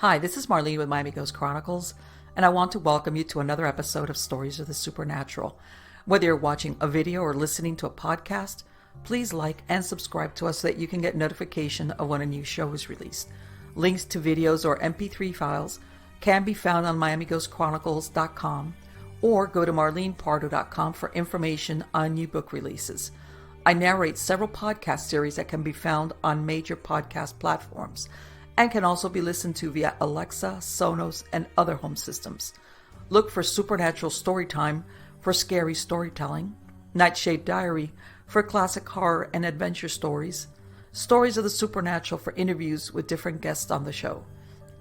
Hi, this is Marlene with Miami Ghost Chronicles, and I want to welcome you to another episode of Stories of the Supernatural. Whether you're watching a video or listening to a podcast, please like and subscribe to us so that you can get notification of when a new show is released. Links to videos or MP3 files can be found on MiamiGhostChronicles.com or go to MarlenePardo.com for information on new book releases. I narrate several podcast series that can be found on major podcast platforms and can also be listened to via Alexa, Sonos, and other home systems. Look for Supernatural Storytime for scary storytelling, Nightshade Diary for classic horror and adventure stories, Stories of the Supernatural for interviews with different guests on the show.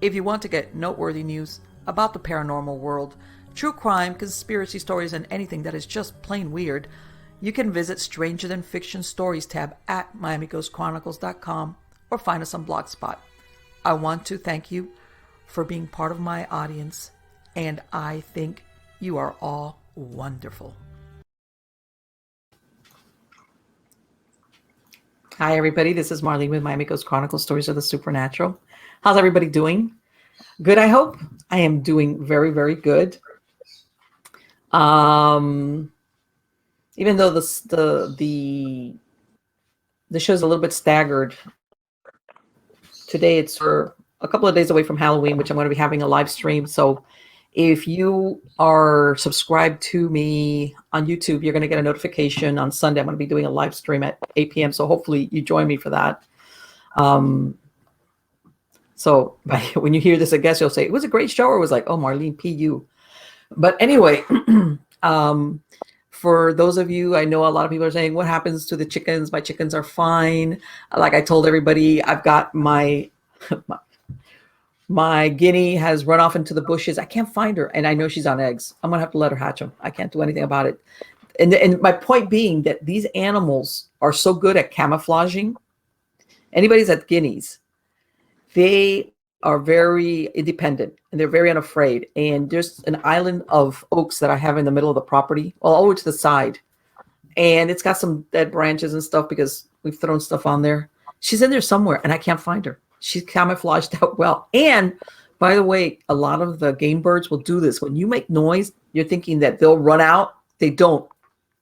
If you want to get noteworthy news about the paranormal world, true crime, conspiracy stories, and anything that is just plain weird, you can visit Stranger Than Fiction Stories tab at MiamiGhostChronicles.com or find us on Blogspot. I want to thank you for being part of my audience, and I think you are all wonderful. Hi, everybody. This is Marlene with Miami Ghost Chronicles, Stories of the Supernatural. How's everybody doing? Good, I hope. I am doing very, very good. Even though the show's a little bit staggered, today it's for a couple of days away from Halloween, which I'm going to be having a live stream. So if you are subscribed to me on YouTube, you're going to get a notification on Sunday. I'm going to be doing a live stream at 8 p.m. So hopefully you join me for that. So when you hear this, I guess you'll say, it was a great show, or it was like, oh, Marlene, PU. But anyway, for those of you, I know a lot of people are saying, what happens to the chickens? My chickens are fine. Like I told everybody, I've got my guinea has run off into the bushes. I can't find her, and I know she's on eggs. I'm going to have to let her hatch them. I can't do anything about it. And my point being that these animals are so good at camouflaging. Anybody's at guineas, they are very independent and they're very unafraid. And there's an island of oaks that I have in the middle of the property, well, over to the side. And it's got some dead branches and stuff because we've thrown stuff on there. She's in there somewhere and I can't find her. She's camouflaged out well. And by the way, a lot of the game birds will do this. When you make noise, you're thinking that they'll run out. They don't.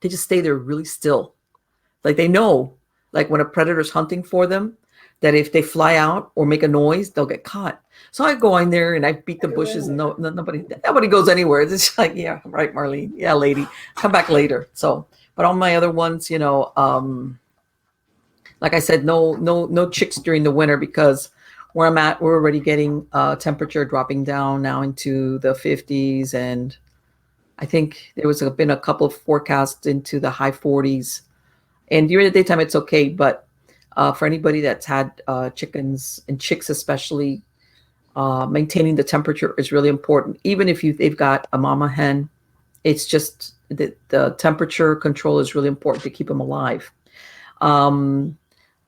They just stay there really still. Like they know, like when a predator's hunting for them, that if they fly out or make a noise, they'll get caught. So I go in there and I beat the bushes and nobody goes anywhere. It's just like, yeah, right, Marlene. Yeah, lady, come back later. So, but all my other ones, like I said, no chicks during the winter because where I'm at, we're already getting temperature dropping down now into the 50s. And I think there was been a couple of forecasts into the high 40s. And during the daytime, it's okay. But for anybody that's had chickens and chicks especially, maintaining the temperature is really important. Even if they've got a mama hen, it's just the temperature control is really important to keep them alive.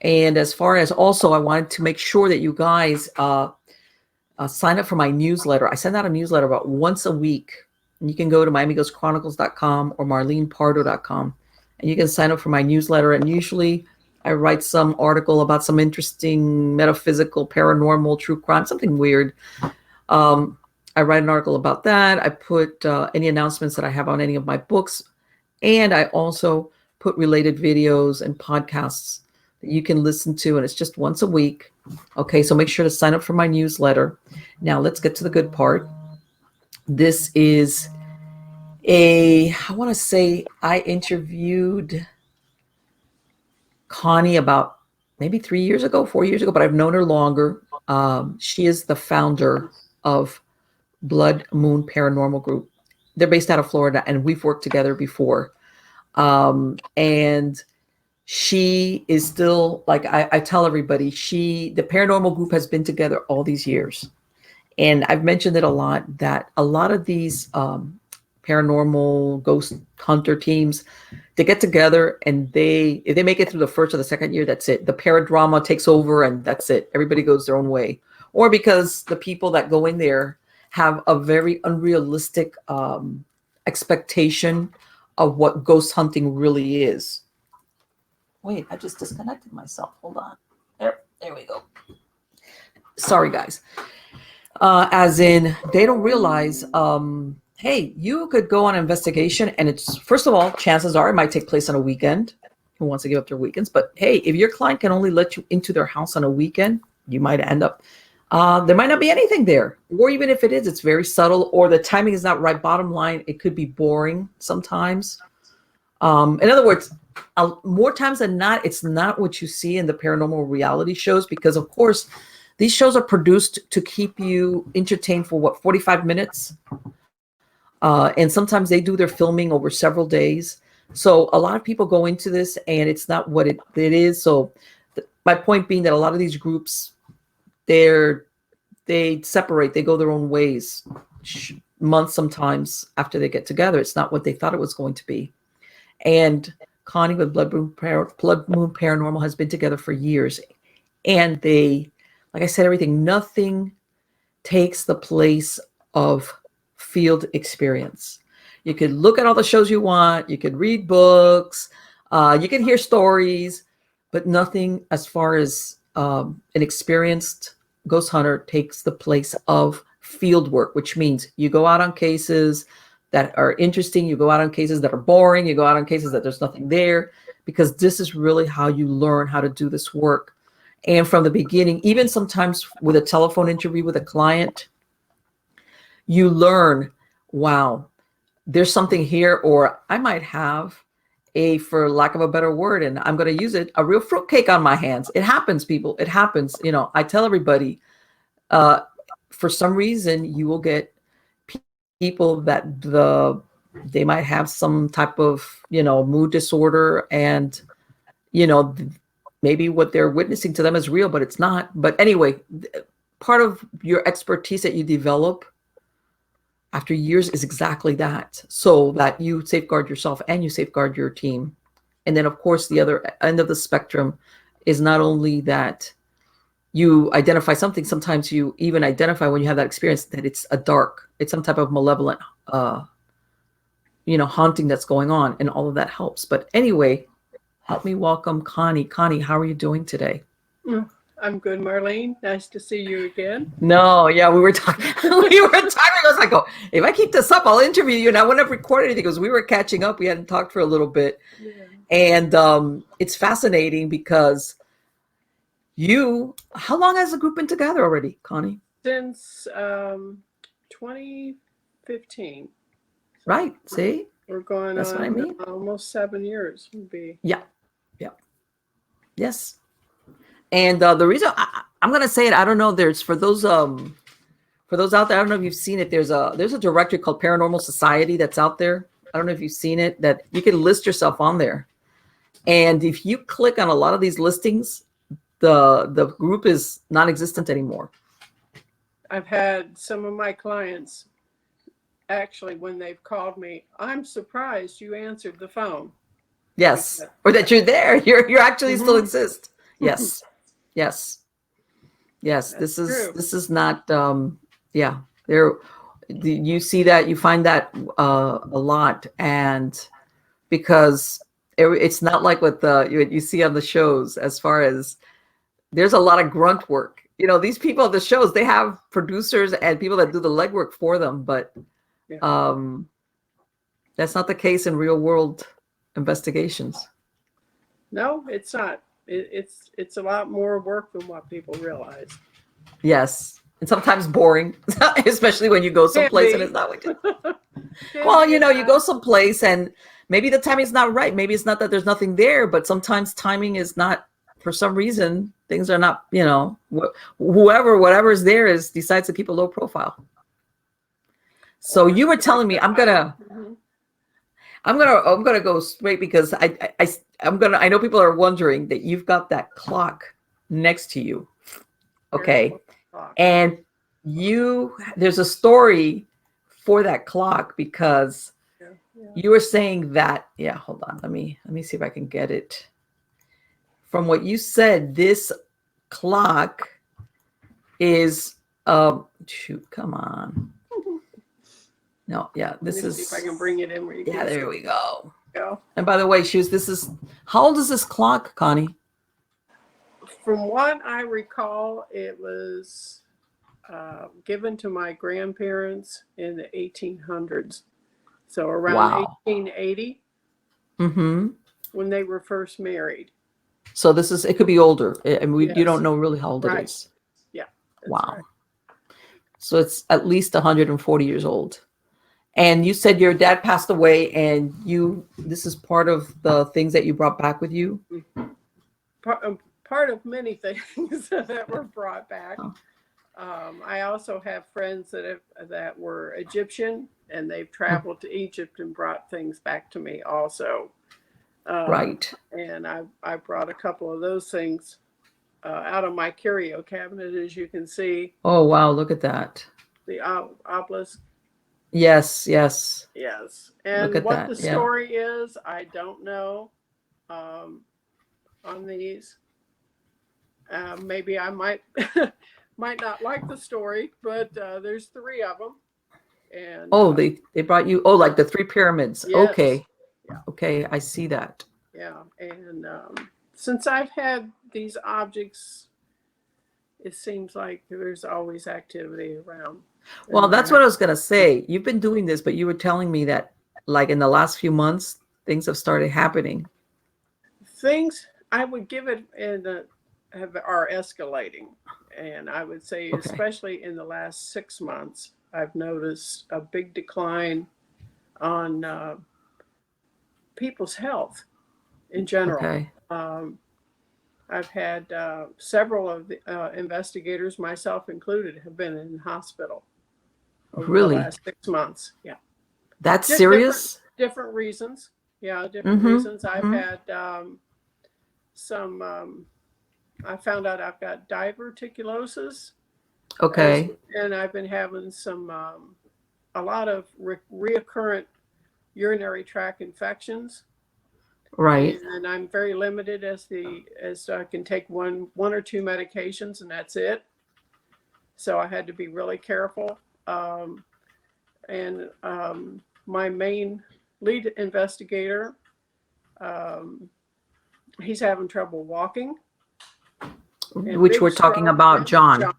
And as far as also, I wanted to make sure that you guys sign up for my newsletter. I send out a newsletter about once a week. And you can go to MiamiGhostChronicles.com or MarlenePardo.com. And you can sign up for my newsletter. And usually I write some article about some interesting metaphysical, paranormal, true crime, something weird. I write an article about that. I put any announcements that I have on any of my books. And I also put related videos and podcasts that you can listen to. And it's just once a week. Okay, so make sure to sign up for my newsletter. Now let's get to the good part. This is I want to say I interviewed Connie about maybe 4 years ago, but I've known her longer. She is the founder of Blood Moon Paranormal Group. They're based out of Florida, and we've worked together before. And she is still, like I tell everybody, the paranormal group has been together all these years. And I've mentioned it a lot that a lot of these paranormal ghost hunter teams, they get together and if they make it through the first or the second year, that's it. The paradrama takes over and that's it. Everybody goes their own way. Or because the people that go in there have a very unrealistic expectation of what ghost hunting really is. Wait, I just disconnected myself. Hold on. There we go. Sorry, guys. As in, they don't realize, hey, you could go on an investigation, and it's, first of all, chances are it might take place on a weekend. Who wants to give up their weekends? But hey, if your client can only let you into their house on a weekend, you might end up, there might not be anything there. Or even if it is, it's very subtle, or the timing is not right. Bottom line, it could be boring sometimes. In other words, more times than not, it's not what you see in the paranormal reality shows, because of course, these shows are produced to keep you entertained for 45 minutes? And sometimes they do their filming over several days. So a lot of people go into this and it's not what it is. So my point being that a lot of these groups, they separate, they go their own ways months sometimes after they get together. It's not what they thought it was going to be. And Connie with Blood Moon Paranormal has been together for years. And they, like I said, nothing takes the place of field experience. You could look at all the shows you want, you could read books, you can hear stories, but nothing as far as an experienced ghost hunter takes the place of field work, which means you go out on cases that are interesting, you go out on cases that are boring, you go out on cases that there's nothing there, because this is really how you learn how to do this work. And from the beginning, even sometimes with a telephone interview with a client, you learn, wow, there's something here, or I might have for lack of a better word, and I'm going to use it, a real fruitcake on my hands. It happens, people. It happens. I tell everybody, for some reason, you will get people that they might have some type of, mood disorder, and, maybe what they're witnessing to them is real, but it's not. But anyway, part of your expertise that you develop after years is exactly that, so that you safeguard yourself and you safeguard your team. And then, of course, the other end of the spectrum is not only that you identify something, sometimes you even identify when you have that experience that it's some type of malevolent, haunting that's going on, and all of that helps. But anyway, help me welcome Connie. Connie, how are you doing today? I'm good, Marlene. Nice to see you again. No, yeah, we were talking. I was like, if I keep this up, I'll interview you. And I wouldn't have recorded anything because we were catching up. We hadn't talked for a little bit. Yeah. And it's fascinating because how long has the group been together already, Connie? Since 2015. Right, see? We're going That's on what I mean. Almost 7 years would be. Yeah. Yes. And the reason I'm going to say it, I don't know, there's for those out there, I don't know if you've seen it. There's a directory called Paranormal Society that's out there. I don't know if you've seen it, that you can list yourself on there. And if you click on a lot of these listings, the group is non-existent anymore. I've had some of my clients, actually, when they've called me, I'm surprised you answered the phone. Yes, or that you're there. You're actually still exist. Yes, yes. That's this is not. Yeah, you see that, you find that a lot, and because it's not like what you see on the shows. As far as there's a lot of grunt work. These people at the shows, they have producers and people that do the legwork for them, but that's not the case in real world investigations. No, it's not. It's a lot more work than what people realize. Yes, and sometimes boring, especially when you go someplace and it's not what you. Well, you go someplace and maybe the timing is not right. Maybe it's not that there's nothing there, but sometimes timing is not, for some reason, things are not. Whatever is there decides to keep a low profile. So you were telling me, I'm gonna go straight, because I know people are wondering that you've got that clock next to you. Okay. And there's a story for that clock, because you were saying that, hold on. Let me see if I can get it. From what you said, this clock is, come on. No, this is. See if I can bring it in where you can. Yeah, there we go. Go. And by the way, how old is this clock, Connie? From what I recall, it was given to my grandparents in the 1800s. So around Wow. 1880, Mm-hmm. when they were first married. So this is, it could be older. I mean, you don't Yes, know really how old it right. is. Yeah, that's Wow. right. So it's at least 140 years old. And you said your dad passed away, and this is part of the things that you brought back with you? Part of many things that were brought back. Oh. I also have friends that were Egyptian, and they've traveled to Egypt and brought things back to me also. Right. And I brought a couple of those things out of my curio cabinet, as you can see. Oh, wow. Look at that. The obelisk. Yes, yes. Yes. Look And at what the that. Yeah. story is, I don't know on these. Maybe I might might not like the story, but there's 3 of them. And Oh, they brought you, oh, like the 3 pyramids. yes, Okay. yeah, Okay, I see that. yeah. And since I've had these objects, it seems like there's always activity around. Well, that's what I was going to say. You've been doing this, but you were telling me that like in the last few months, things have started happening. Things I would give it are escalating. And I would say, Okay. especially in the last 6 months, I've noticed a big decline on people's health in general. Okay. I've had several of the investigators, myself included, have been in hospital over Really? the last 6 months. Yeah. That's Just serious? different reasons. Yeah, different Mm-hmm. reasons. I've Mm-hmm. had some, I found out I've got diverticulosis. Okay. And I've been having some, a lot of reoccurrent urinary tract infections. Right. And I'm very limited as I can take one or 2 medications, and that's it. So I had to be really careful. My main lead investigator, he's having trouble walking. Which we're talking about John.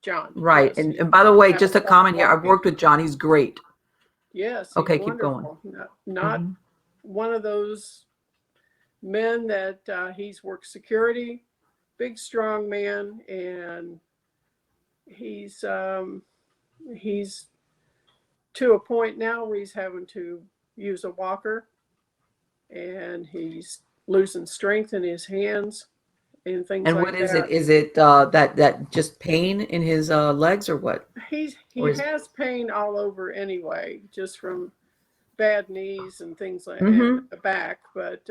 John. Right. Yes, And by the way, just a comment here. I've worked with John. He's great. Yes. He's Okay, keep wonderful. going. Not Mm-hmm. one of those men that he's worked security, big, strong man. And he's to a point now where he's having to use a walker, and he's losing strength in his hands and things And like what is that. it? Is it that just pain in his legs or what? He Or is has pain all over anyway, just from bad knees and things like Mm-hmm. and back, but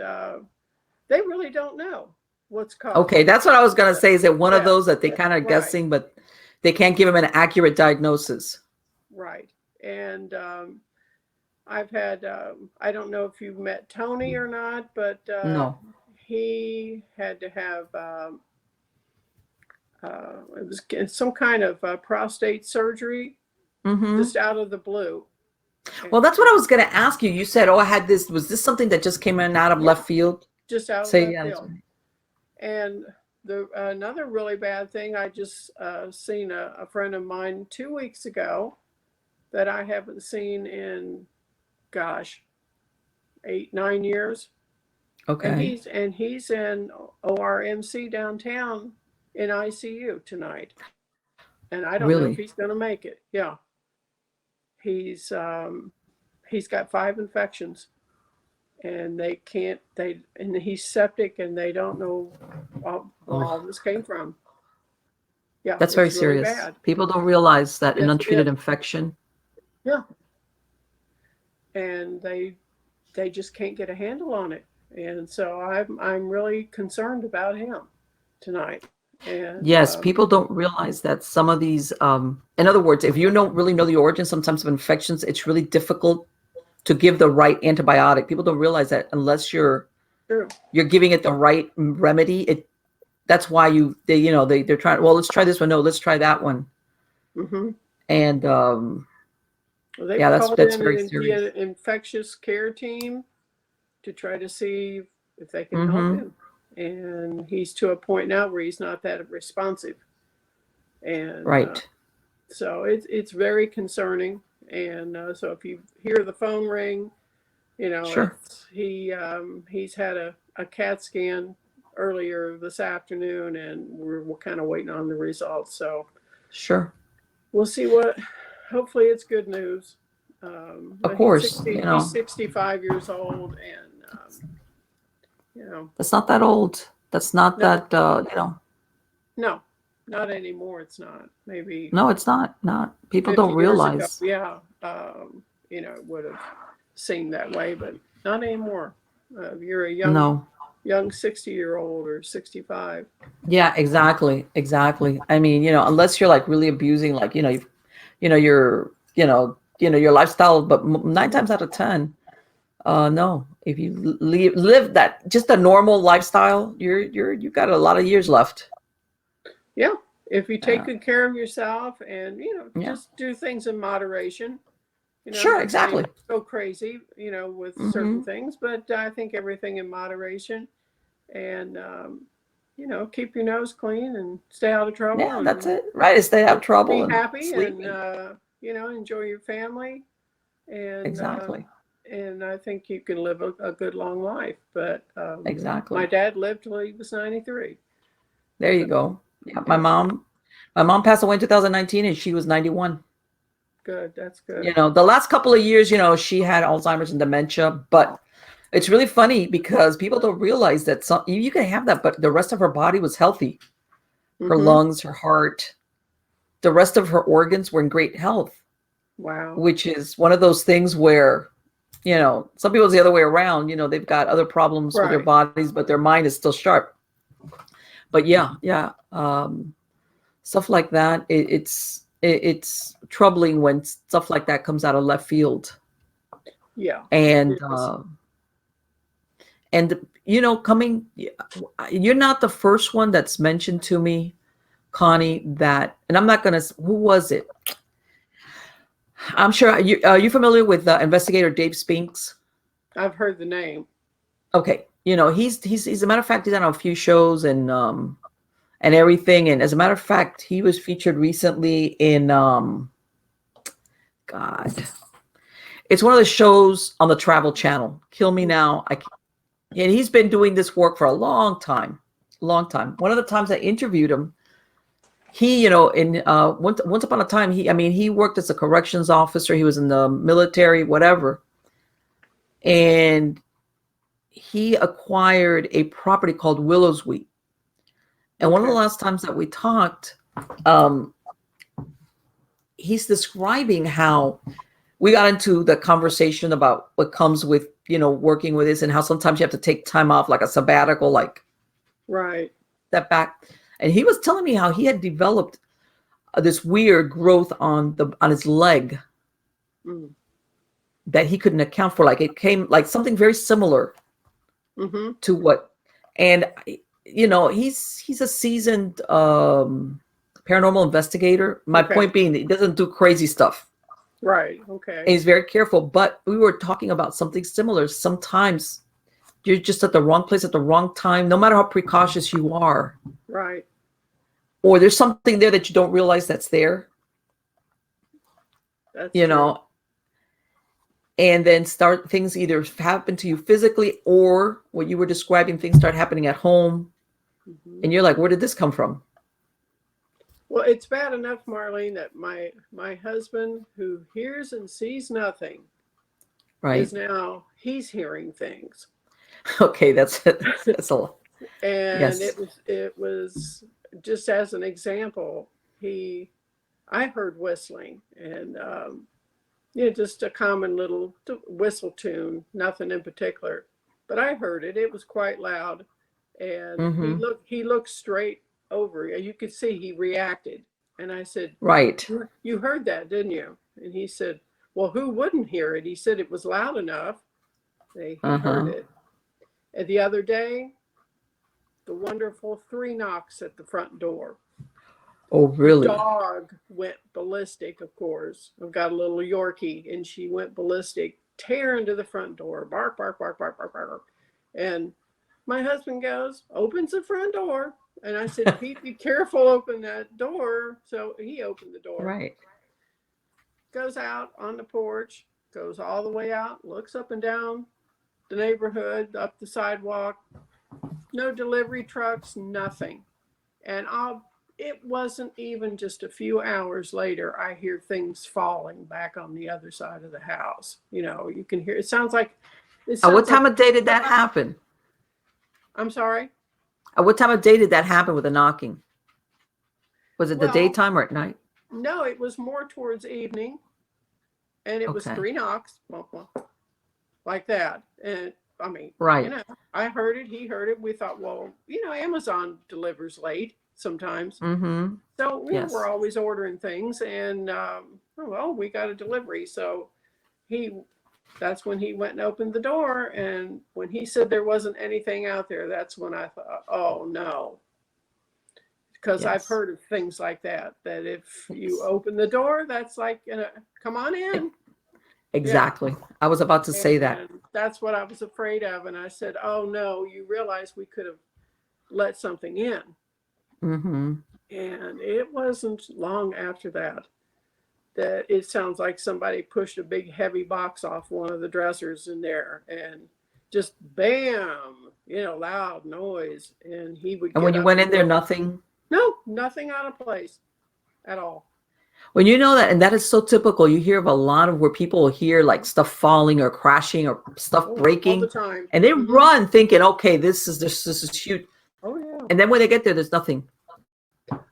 they really don't know what's causing Okay, it. that's what I was gonna say. Is it one of Yeah, those that they kind of right, guessing, but they can't give him an accurate diagnosis? right. And I've had I don't know if you've met Tony or not, but No. he had to have it was some kind of prostate surgery Mm-hmm. just out of the blue. Well, that's what I was gonna ask you. You said, "Oh, I had this." Was this something that just came in out of Yeah, left field? just out of Say left yeah. field. And another really bad thing, I just seen a friend of mine 2 weeks ago that I haven't seen in, gosh, 8-9 years. Okay. And he's in ORMC downtown in ICU tonight. And I don't know if Really? he's going to make it. Yeah. He's got 5 infections, and and he's septic, and they don't know where all this came from. Yeah, That's very it's really serious. bad. People don't realize that an Yes, it untreated is. infection. Yeah. And they just can't get a handle on it. And so I'm really concerned about him tonight. And Yes, people don't realize that some of these, in other words, if you don't really know the origin sometimes of infections, it's really difficult to give the right antibiotic. People don't realize that unless you're true. giving it the right remedy. That's why they're trying. Well, let's try this one. No, let's try that one. Mm-hmm. And Well, they've yeah, called that's in very the serious. infectious care team to try to see if they can help Mm-hmm. him. And he's to a point now where he's not that responsive. And Right. So it's very concerning. And so if you hear the phone ring, Sure. he's had a CAT scan earlier this afternoon, and we're kind of waiting on the results. So Sure. we'll see what. Hopefully, it's good news. Of But he's course, 60. He's 65 years old, and that's not that old. That's not no, that, no, not anymore. It's not. Maybe no, it's not. People 50 don't years ago, realize. yeah, it would have seemed that way, but not anymore. You're a No. young 60-year-old or 65. Yeah, exactly. Exactly. I mean, unless you're like really abusing, like, your, your lifestyle, but nine times out of 10, no, if you live that just a normal lifestyle, you've got a lot of years left. Yeah, if you take Yeah. good care of yourself and Yeah. just do things in moderation. I'm Sure. not saying Exactly. go crazy, with certain Hmm. things, but I think everything in moderation, and keep your nose clean and stay out of trouble Yeah, that's and it. Right. Stay out of trouble be and happy and sleepy. enjoy your family, and Exactly. I think you can live a good long life. But my Exactly. dad lived till he was 93. There you So go. Yeah. My yeah, mom, my mom passed away in 2019 and she was 91. good. That's good. The last couple of years, she had Alzheimer's and dementia, but it's really funny because people don't realize that you can have that, but the rest of her body was healthy. Her Mm-hmm. lungs, her heart, the rest of her organs were in great health, Wow. which is one of those things where, some people's the other way around, they've got other problems with their Right. bodies, but their mind is still sharp. But yeah, yeah. Stuff like that. It's troubling when stuff like that comes out of left field. Yeah. And It is. coming, you're not the first one that's mentioned to me, Connie, that, and I'm not gonna, who was it? I'm sure you familiar with investigator Dave Spinks? I've heard the name. Okay, he's a matter of fact, he's on a few shows and everything, and as a matter of fact, he was featured recently in God, it's one of the shows on the Travel Channel. Kill Me Now. And he's been doing this work for a long time, long time. One of the times I interviewed him, he, in once upon a time, he worked as a corrections officer. He was in the military, whatever, and he acquired a property called Willow's Wheat. And one of the Okay. last times that we talked, um, he's describing how we got into the conversation about what comes with working with this, and how sometimes you have to take time off, like a sabbatical, like Right. that back. And he was telling me how he had developed this weird growth on his leg Mm. that he couldn't account for. Like it came like something very similar Mm-hmm. to what, and he's a seasoned paranormal investigator. My Okay. point being, he doesn't do crazy stuff. Right. And Okay. he's very careful. But we were talking about something similar. Sometimes you're just at the wrong place at the wrong time, no matter how precautious you are, Right. or there's something there that you don't realize that's there, That's you true. know, and then start things either happen to you physically, or what you were describing, things start happening at home, Hmm. and you're like, where did this come from? Well, it's bad enough, Marlene, that my husband, who hears and sees nothing, Right. is now he's hearing things, Okay, that's a lot. and Yes. it was just as an example. I heard whistling, and just a common little whistle tune, nothing in particular, but I heard it. It was quite loud, and Mm-hmm. he looked straight over. You could see he reacted, and I said, Right. You heard that, didn't you?" And he said, "Well, who wouldn't hear it?" He said it was loud enough. He heard Uh-huh. it. And the other day, the wonderful 3 knocks at the front door. Oh, The really? dog went ballistic, of course. I've got a little Yorkie, and she went ballistic, tear into the front door, bark, bark, bark, bark, bark, bark. And my husband goes, opens the front door. And I said, Pete, be careful, open that door. So he opened the door. Right. Goes out on the porch, goes all the way out, looks up and down the neighborhood, up the sidewalk. No delivery trucks, nothing. And it wasn't even just a few hours later, I hear things falling back on the other side of the house. You can hear, it sounds like. At what time of day did that happen? I'm sorry? At what time of day did that happen with the knocking? Was it the daytime or at night? No, it was more towards evening. And it was 3 knocks, like that. And I mean, right. I heard it, he heard it. We thought, well, Amazon delivers late sometimes. Mm-hmm. So we're always ordering things, and we got a delivery. So that's when he went and opened the door. And when he said there wasn't anything out there, that's when I thought, oh no. Because I've heard of things like that if you open the door, that's like, come on in. Exactly. Yeah. I was about to say that. And that's what I was afraid of. And I said, oh no, you realize we could have let something in. Mm-hmm. And it wasn't long after that it sounds like somebody pushed a big heavy box off one of the dressers in there, and just bam, loud noise. And he would. And when you went in there, nothing? No, nothing out of place at all. When you know that, and that is so typical, you hear of a lot of where people hear like stuff falling or crashing or stuff breaking all the time. And they run thinking, okay, this is huge. Oh yeah. And then when they get there, there's nothing.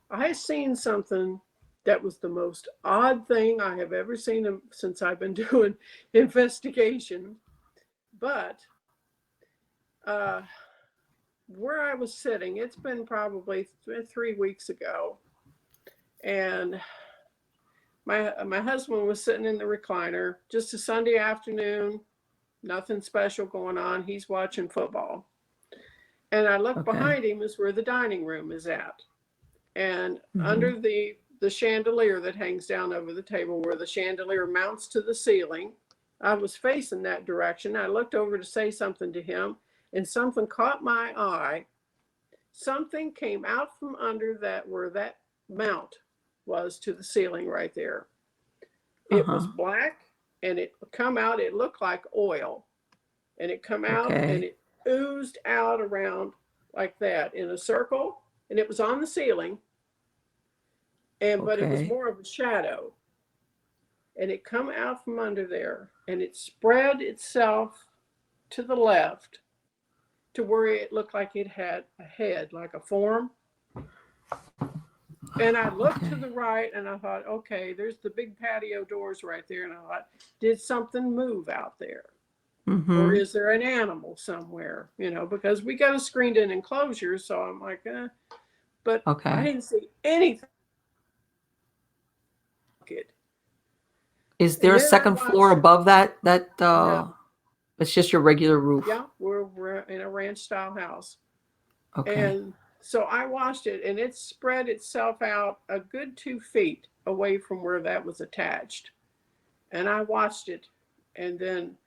I seen something that was the most odd thing I have ever seen since I've been doing investigation. But where I was sitting, it's been probably 3 weeks ago, and my husband was sitting in the recliner, just a Sunday afternoon, nothing special going on. He's watching football. And I look behind him is where the dining room is at. And under the chandelier that hangs down over the table, where the chandelier mounts to the ceiling, I was facing that direction. I looked over to say something to him, and something caught my eye. Something came out from under that, where that mount was to the ceiling right there. It was black, and it come out, it looked like oil. And it come out and it oozed out around like that in a circle, and it was on the ceiling. But it was more of a shadow. And it come out from under there, and it spread itself to the left to where it looked like it had a head, like a form. And I looked to the right, and I thought, okay, there's the big patio doors right there. And I thought, did something move out there? Or is there an animal somewhere? Because we got a screened in enclosure. So I'm like, but I didn't see anything. Is there a second floor above that? No. It's just your regular roof. Yeah, we're in a ranch style house. Okay. And so I watched it, and it spread itself out a good 2 feet away from where that was attached. And I watched it, and then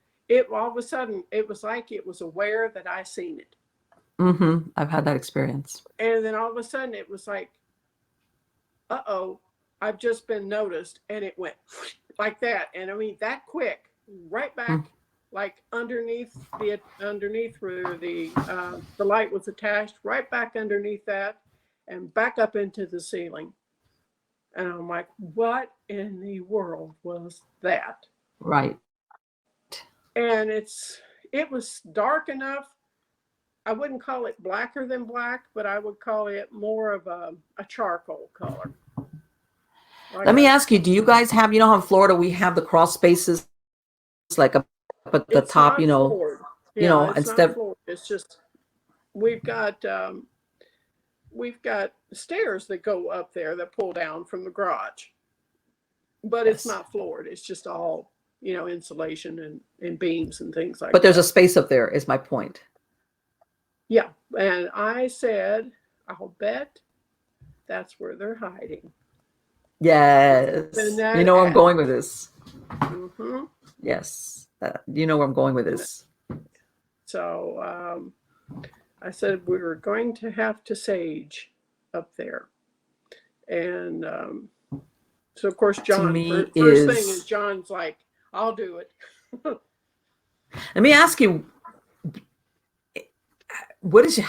all of a sudden, it was like it was aware that I seen it. I've had that experience. And then all of a sudden, it was like, uh-oh, I've just been noticed. And it went like that. And I mean, that quick, right back, like underneath where the light was attached, right back underneath that, and back up into the ceiling. And I'm like, what in the world was that? Right. And it was dark enough. I wouldn't call it blacker than black, but I would call it more of a charcoal color. Let me ask you, do you guys have, how in Florida we have the crawl spaces like up at the top, floored. Yeah, instead. It's just, we've got stairs that go up there that pull down from the garage, but it's not floored. It's just all, insulation and beams and things like that. But there's a space up there is my point. Yeah. And I said, I'll bet that's where they're hiding. Yes. You know where I'm going with this. Yes. You know where I'm going with this. So I said we were going to have to sage up there. And so, of course, John, me first thing is John's like, I'll do it. Let me ask you, what is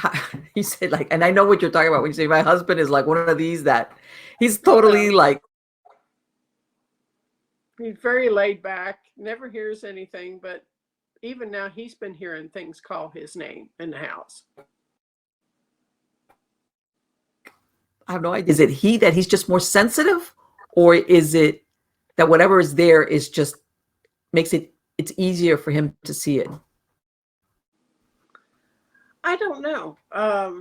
you said like, and I know what you're talking about when you say my husband is like one of these that he's totally like. He's very laid back, never hears anything, but even now he's been hearing things call his name in the house. I have no idea. Is it that he's just more sensitive, or is it that whatever is there is just makes it's easier for him to see it? I don't know. I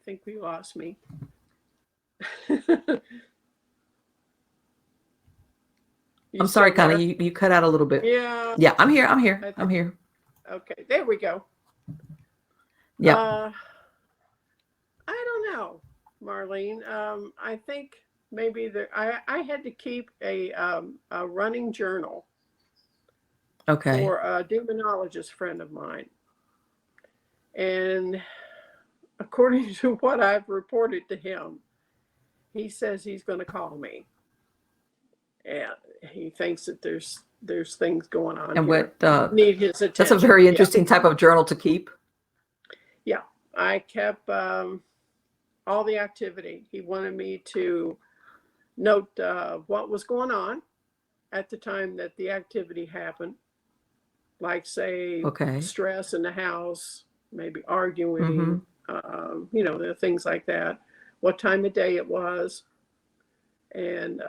think we lost me. I'm sorry, Connie, you cut out a little bit. Yeah. Yeah, I'm here. I'm here. Okay, there we go. Yeah. I don't know, Marlene. I think maybe I had to keep a running journal. Okay. For a demonologist friend of mine. And according to what I've reported to him, he says he's going to call me. And he thinks that there's things going on and here. What need his attention. That's a very interesting type of journal to keep. Yeah, I kept all the activity. He wanted me to note what was going on at the time that the activity happened. Like, say, stress in the house, maybe arguing, things like that, what time of day it was. And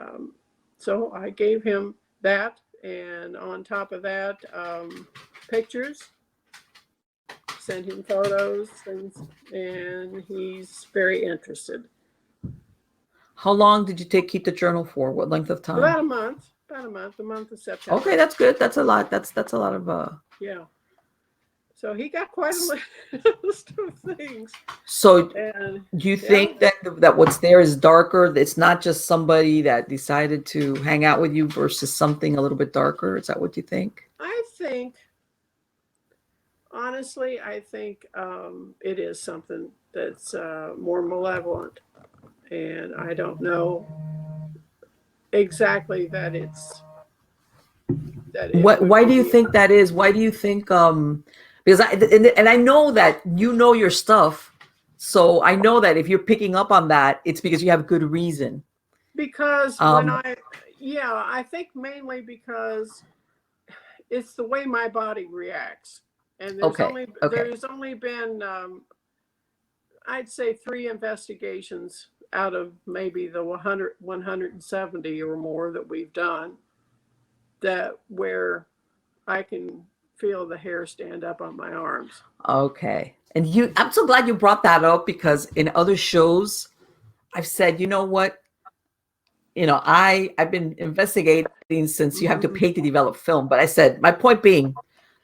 so I gave him that. And on top of that, pictures, sent him photos, things, and he's very interested. How long did you keep the journal for? What length of time? About a month. The month of September. Okay, that's good. That's a lot. That's a lot of yeah. So he got quite a list of things. So do you think that what's there is darker? It's not just somebody that decided to hang out with you versus something a little bit darker? Is that what you think? I think, honestly, it is something that's more malevolent. And I don't know exactly that it's why do you think that is? Why do you think because I know that you know your stuff, so I know that if you're picking up on that, it's because you have good reason. Because I think mainly because it's the way my body reacts. And there's only been I'd say 3 investigations out of maybe the 170 or more that we've done, that where I can feel the hair stand up on my arms. Okay. And I'm so glad you brought that up, because in other shows I've said, you know what, I've been investigating since you have to pay to develop film. But I said, my point being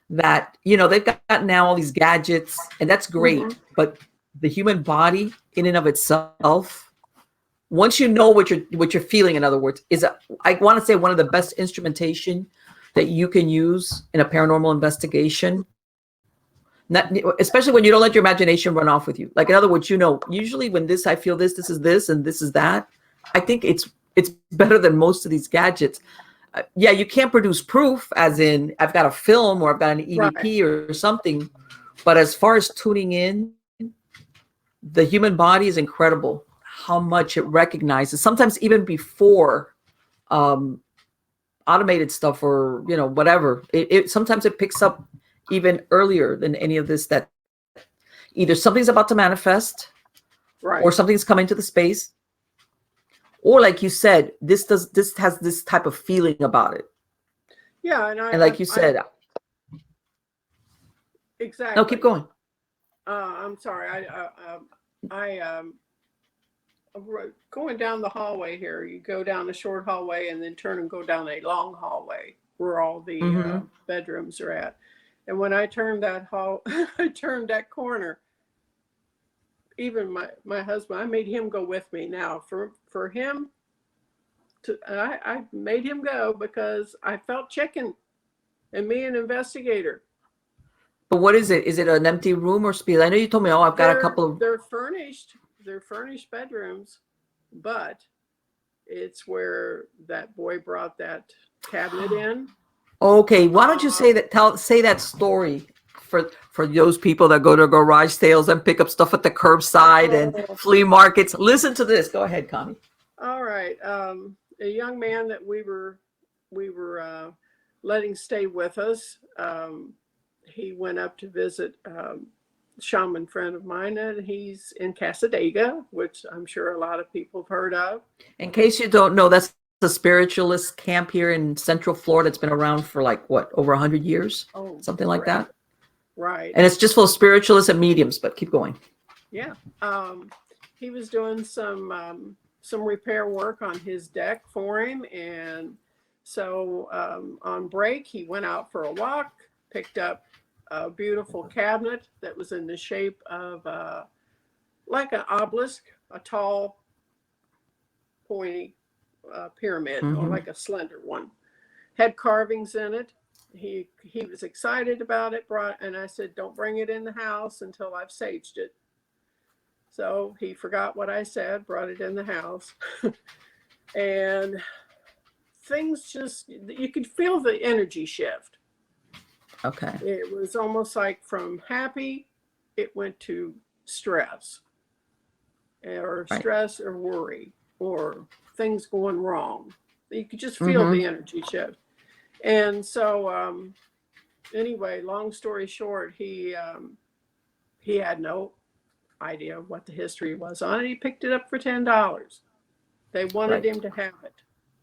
that, they've got now all these gadgets, and that's great. But the human body in and of itself, once you know what you're feeling, in other words, is I want to say one of the best instrumentation that you can use in a paranormal investigation. Especially when you don't let your imagination run off with you. Like, in other words, usually when I feel this is this, and this is that. I think it's better than most of these gadgets. You can't produce proof, as in I've got a film or I've got an EVP or something. But as far as tuning in, the human body is incredible. How much it recognizes, sometimes even before automated stuff or whatever. It sometimes it picks up even earlier than any of this, that either something's about to manifest, or something's coming to the space, or like you said, this has this type of feeling about it. Yeah, and like you said, exactly. No, keep going. I'm sorry. Going down the hallway here, you go down a short hallway and then turn and go down a long hallway where all the bedrooms are at. And when I turned I turned that corner, even my husband, I made him go with me. Now for him I made him go because I felt chicken, and me, an investigator. But what is it? Is it an empty room or space? I know you told me, oh, I've got a couple of. They're furnished. They're furnished bedrooms, but it's where that boy brought that cabinet in. Okay, why don't you say that story for those people that go to garage sales and pick up stuff at the curbside and flea markets. Listen to this. Go ahead, Connie. All right. A young man that we were letting stay with us. He went up to visit shaman friend of mine, and he's in Casadega, which I'm sure a lot of people have heard of. In case you don't know, that's the spiritualist camp here in Central Florida. It's been around for like what, over 100 years, something like that. Right. And it's just full of spiritualists and mediums. But keep going. Yeah. He was doing some repair work on his deck for him, and so on break he went out for a walk, picked up a beautiful cabinet that was in the shape of like an obelisk, a tall, pointy pyramid, or like a slender one. Had carvings in it. He was excited about it. And I said, don't bring it in the house until I've saged it. So he forgot what I said, brought it in the house, and things just, you could feel the energy shift. Okay. It was almost like from happy, it went to stress, or stress or worry, or things going wrong. You could just feel the energy shift. And so anyway, long story short, he had no idea what the history was on it. He picked it up for $10. They wanted him to have it.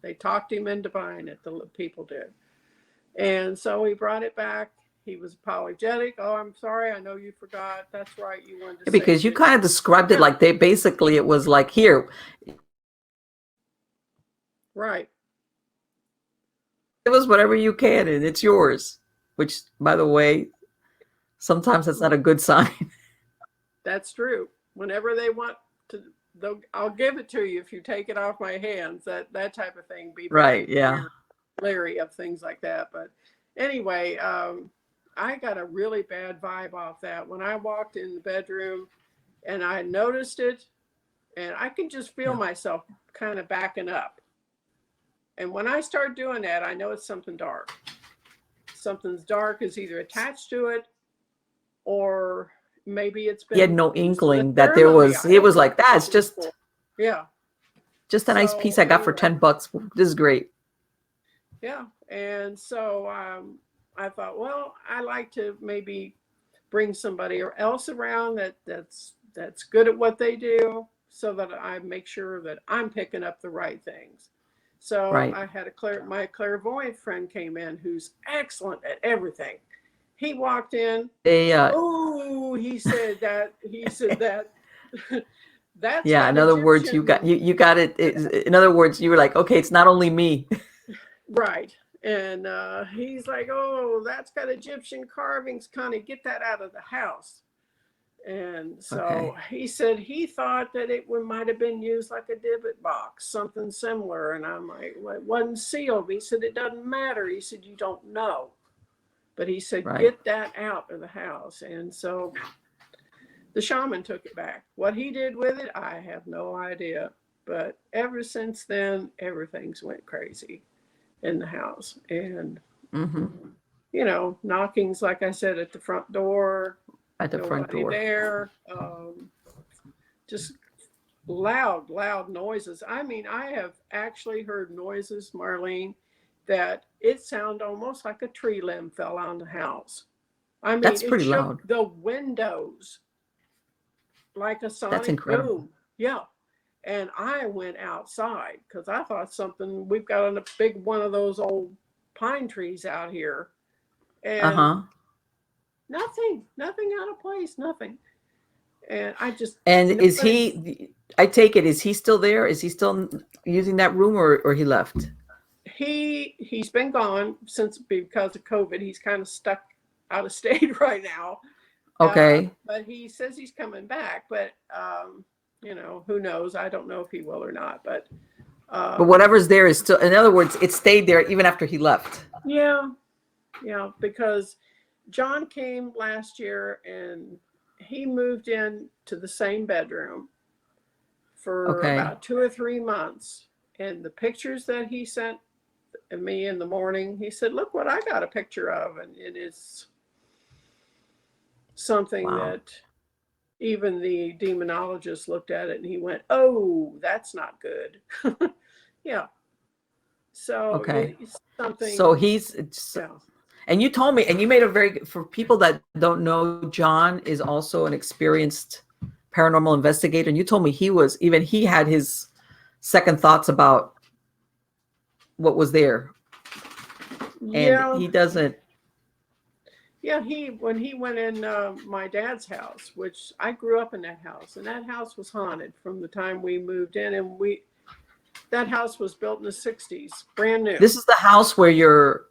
They talked him into buying it, the people did. And so he brought it back. He was apologetic. Oh, I'm sorry. I know you forgot. That's right. You wanted to because you kind of described it like it was like, here. Right. Give us whatever you can and it's yours. Which, by the way, sometimes that's not a good sign. That's true. Whenever they want to, I'll give it to you if you take it off my hands. That type of thing. Be right. Yeah. Leery of things like that. But anyway, I got a really bad vibe off that when I walked in the bedroom, and I noticed it, and I could just feel myself kind of backing up. And when I start doing that, I know it's something dark. Something's dark is either attached to it, or maybe it's been. He had no inkling that there was. It was like, that's just just a nice piece I got for $10. This is great. Yeah, and so I thought, well, I like to maybe bring somebody else around that's good at what they do, so that I make sure that I'm picking up the right things. So I had my clairvoyant friend came in, who's excellent at everything. He walked in. He said that. That's in other words, you got it. In other words, you were like, okay, it's not only me. Right. And he's like, oh, that's got Egyptian carvings, Connie, get that out of the house. And so he said he thought that it might have been used like a divot box, something similar. And I'm like, well, it wasn't sealed. He said, it doesn't matter. He said, you don't know. But he said, get that out of the house. And so the shaman took it back. What he did with it, I have no idea. But ever since then, everything's went crazy in the house. And, you know, knockings, like I said, at the front door. At the front door. There. Just loud noises. I mean, I have actually heard noises, Marlene, that it sounded almost like a tree limb fell on the house. I mean, that's pretty loud. The windows like a sonic That's incredible. boom. Yeah. And I went outside because I thought we've got a big one of those old pine trees out here. And nothing out of place, nothing. And I just. And is he, I take it, is he still there? Is he still using that room, or he left? He's been gone because of COVID. He's kind of stuck out of state right now. Okay. But he says he's coming back, but you know, who knows? I don't know if he will or not, but whatever's there is still, in other words, it stayed there even after he left. Yeah, because John came last year and he moved in to the same bedroom for Okay. about 2 or 3 months. And the pictures that he sent me in the morning, he said, look what I got a picture of. And it is something Wow. that even the demonologist looked at it and he went, oh, that's not good. Yeah. So Okay. it's something. So he's, Yeah. and you told me, and you made a very, for people that don't know, John is also an experienced paranormal investigator. And you told me he had his second thoughts about what was there. And Yeah. he doesn't. Yeah, when he went in my dad's house, which I grew up in that house, and that house was haunted from the time we moved in, and that house was built in the 60s, brand new. This is the house where your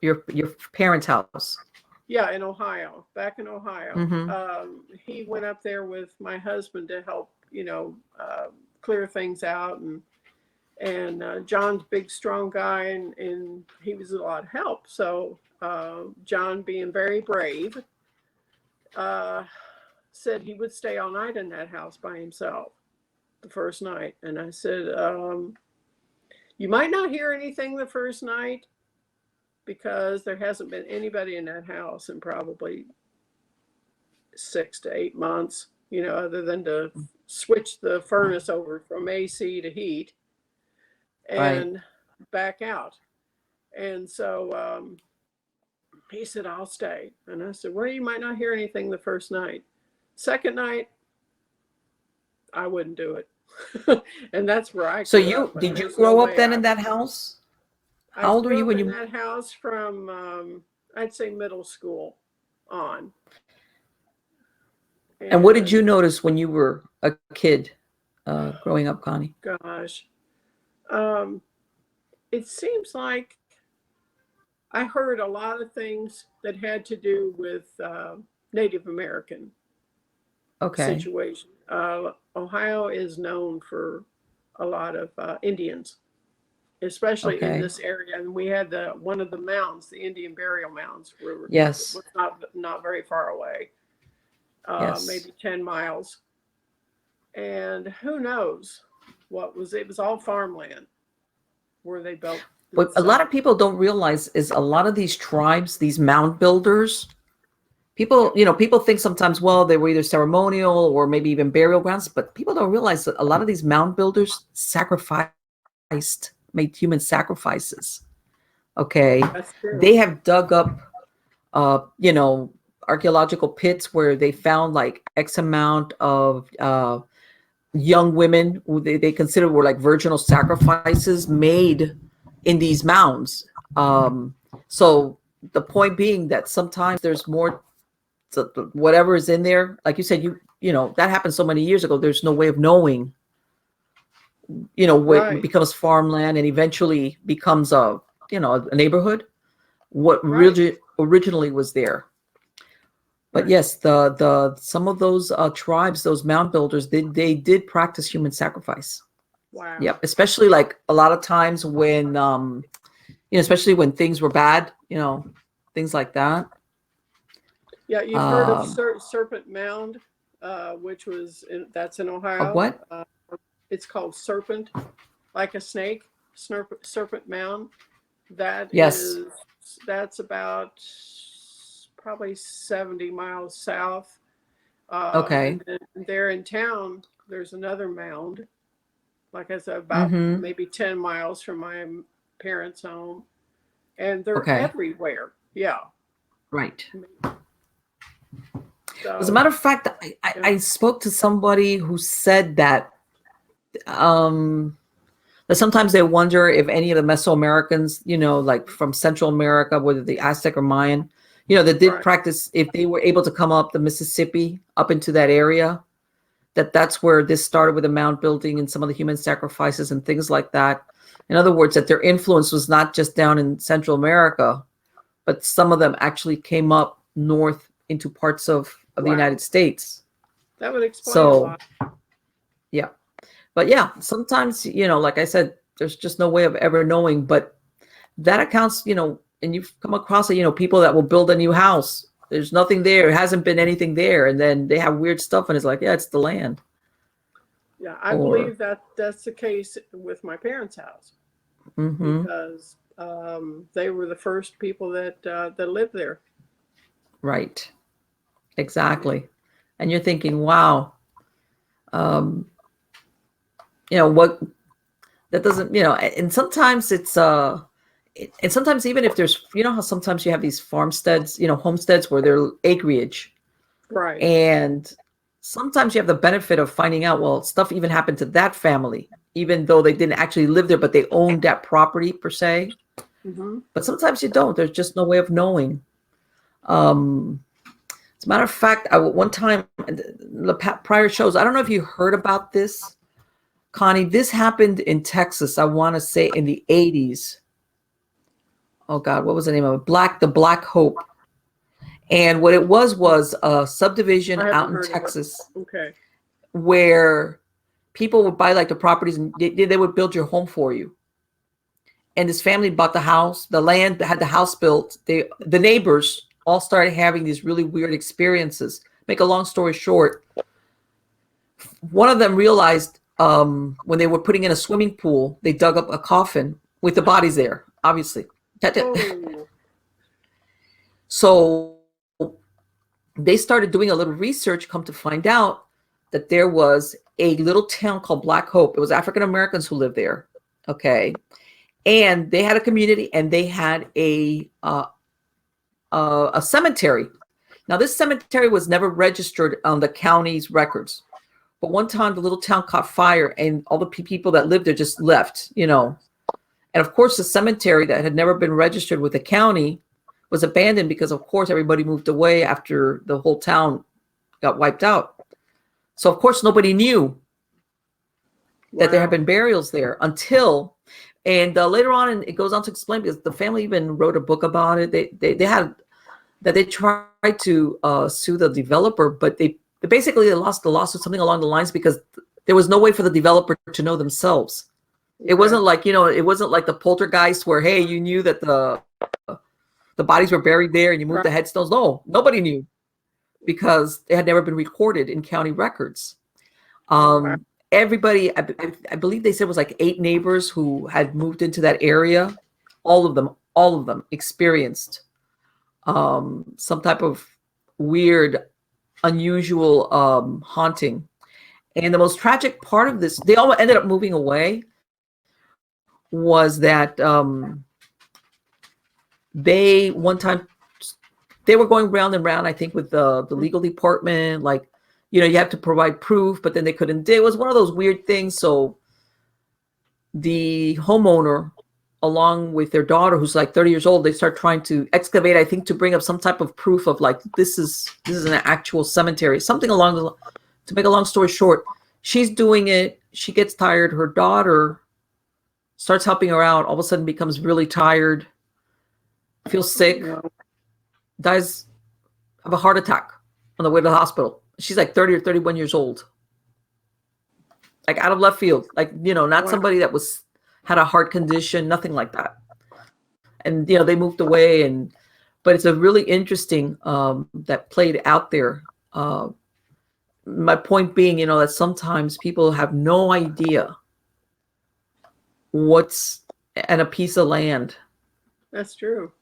parents' house. Yeah, in Ohio, back in Ohio. Mm-hmm. He went up there with my husband to help, clear things out, and John's a big, strong guy, and he was a lot of help. So John, being very brave, said he would stay all night in that house by himself the first night. And I said, you might not hear anything the first night because there hasn't been anybody in that house in probably 6 to 8 months, other than to switch the furnace over from AC to heat and back out. And so he said, I'll stay. And I said, well, you might not hear anything the first night. Second night, I wouldn't do it. And that's where I grew up. Did you grow up then in that house? How old were you when you? I grew up in that house from, I'd say, middle school on. And what did you notice when you were a kid growing up, Connie? Gosh. It seems like I heard a lot of things that had to do with Native American situation. Ohio is known for a lot of Indians, especially in this area. And we had one of the mounds, the Indian burial mounds, was not very far away, maybe 10 miles. And who knows it was all farmland where they built. What a lot of people don't realize is a lot of these tribes, these mound builders, people think sometimes, well, they were either ceremonial or maybe even burial grounds, but people don't realize that a lot of these mound builders made human sacrifices. Okay. They have dug up, archaeological pits where they found like X amount of young women who they consider were like virginal sacrifices made in these mounds. So the point being that sometimes there's more to whatever is in there. Like you said, that happened so many years ago. There's no way of knowing, what becomes farmland and eventually becomes a neighborhood, what really originally was there. But yes, the some of those tribes, those mound builders, they did practice human sacrifice. Wow. Yep. Especially like a lot of times when, especially when things were bad, things like that. Yeah. You've heard of Serpent Mound, that's in Ohio. What? It's called Serpent, like a snake, Serpent Mound. That's about probably 70 miles south. And there in town, there's another mound. Like I said, about maybe 10 miles from my parents' home. And they're everywhere. Yeah. Right. So, as a matter of fact, I spoke to somebody who said that that sometimes they wonder if any of the Mesoamericans, like from Central America, whether the Aztec or Mayan, that did practice, if they were able to come up the Mississippi up into that area, that's where this started with the mound building and some of the human sacrifices and things like that. In other words, that their influence was not just down in Central America, but some of them actually came up north into parts of the United States. That would explain a lot. Yeah. But yeah, sometimes, like I said, there's just no way of ever knowing, but that accounts, and you've come across it, people that will build a new house There's nothing there. It hasn't been anything there. And then they have weird stuff, and it's like, yeah, it's the land. Yeah, I Or, believe that that's the case with my parents' house because they were the first people that that lived there. right. Exactly. And you're thinking, wow, um, what that doesn't, and sometimes it's, and sometimes even if there's, how sometimes you have these farmsteads, homesteads where they're acreage. Right. And sometimes you have the benefit of finding out, well, stuff even happened to that family, even though they didn't actually live there, but they owned that property per se. But sometimes you don't. There's just no way of knowing. As a matter of fact, one time, the prior shows, I don't know if you heard about this, Connie. This happened in Texas, I want to say in the 80s. Oh, God, what was the name of it? The Black Hope. And what it was a subdivision out in Texas where people would buy like the properties and they would build your home for you. And this family bought the house, the land, had the house built. The neighbors all started having these really weird experiences. Make a long story short, one of them realized when they were putting in a swimming pool, they dug up a coffin with the bodies there, obviously. Oh. So they started doing a little research, come to find out that there was a little town called Black Hope. It was African Americans who lived there. Okay. And they had a community and they had a cemetery. Now, this cemetery was never registered on the county's records. But one time the little town caught fire and all the people that lived there just left, And of course, the cemetery that had never been registered with the county was abandoned because, of course, everybody moved away after the whole town got wiped out. So, of course, nobody knew that there had been burials there until, and later on, and it goes on to explain because the family even wrote a book about it. They tried to sue the developer, but they basically lost the lawsuit, something along the lines, because there was no way for the developer to know themselves. It wasn't like, it wasn't like the poltergeist where, hey, you knew that the bodies were buried there and you moved the headstones. No, nobody knew because they had never been recorded in county records. Everybody, I believe they said it was like 8 neighbors who had moved into that area. All of them experienced some type of weird, unusual haunting. And the most tragic part of this, they all ended up moving away, was that they one time they were going round and round, I think, with the legal department, like, you have to provide proof, but then they couldn't. It was one of those weird things. So the homeowner, along with their daughter, who's like 30 years old, they start trying to excavate, I think, to bring up some type of proof of like, this is an actual cemetery, something along the, to make a long story short, she's doing it. She gets tired. Her daughter starts helping her out. All of a sudden becomes really tired, feels sick, dies of a heart attack on the way to the hospital. She's like 30 or 31 years old. Like out of left field. Like, not somebody that had a heart condition, nothing like that. And, they moved away. But it's a really interesting that played out there. My point being, that sometimes people have no idea what's in a piece of land. That's true.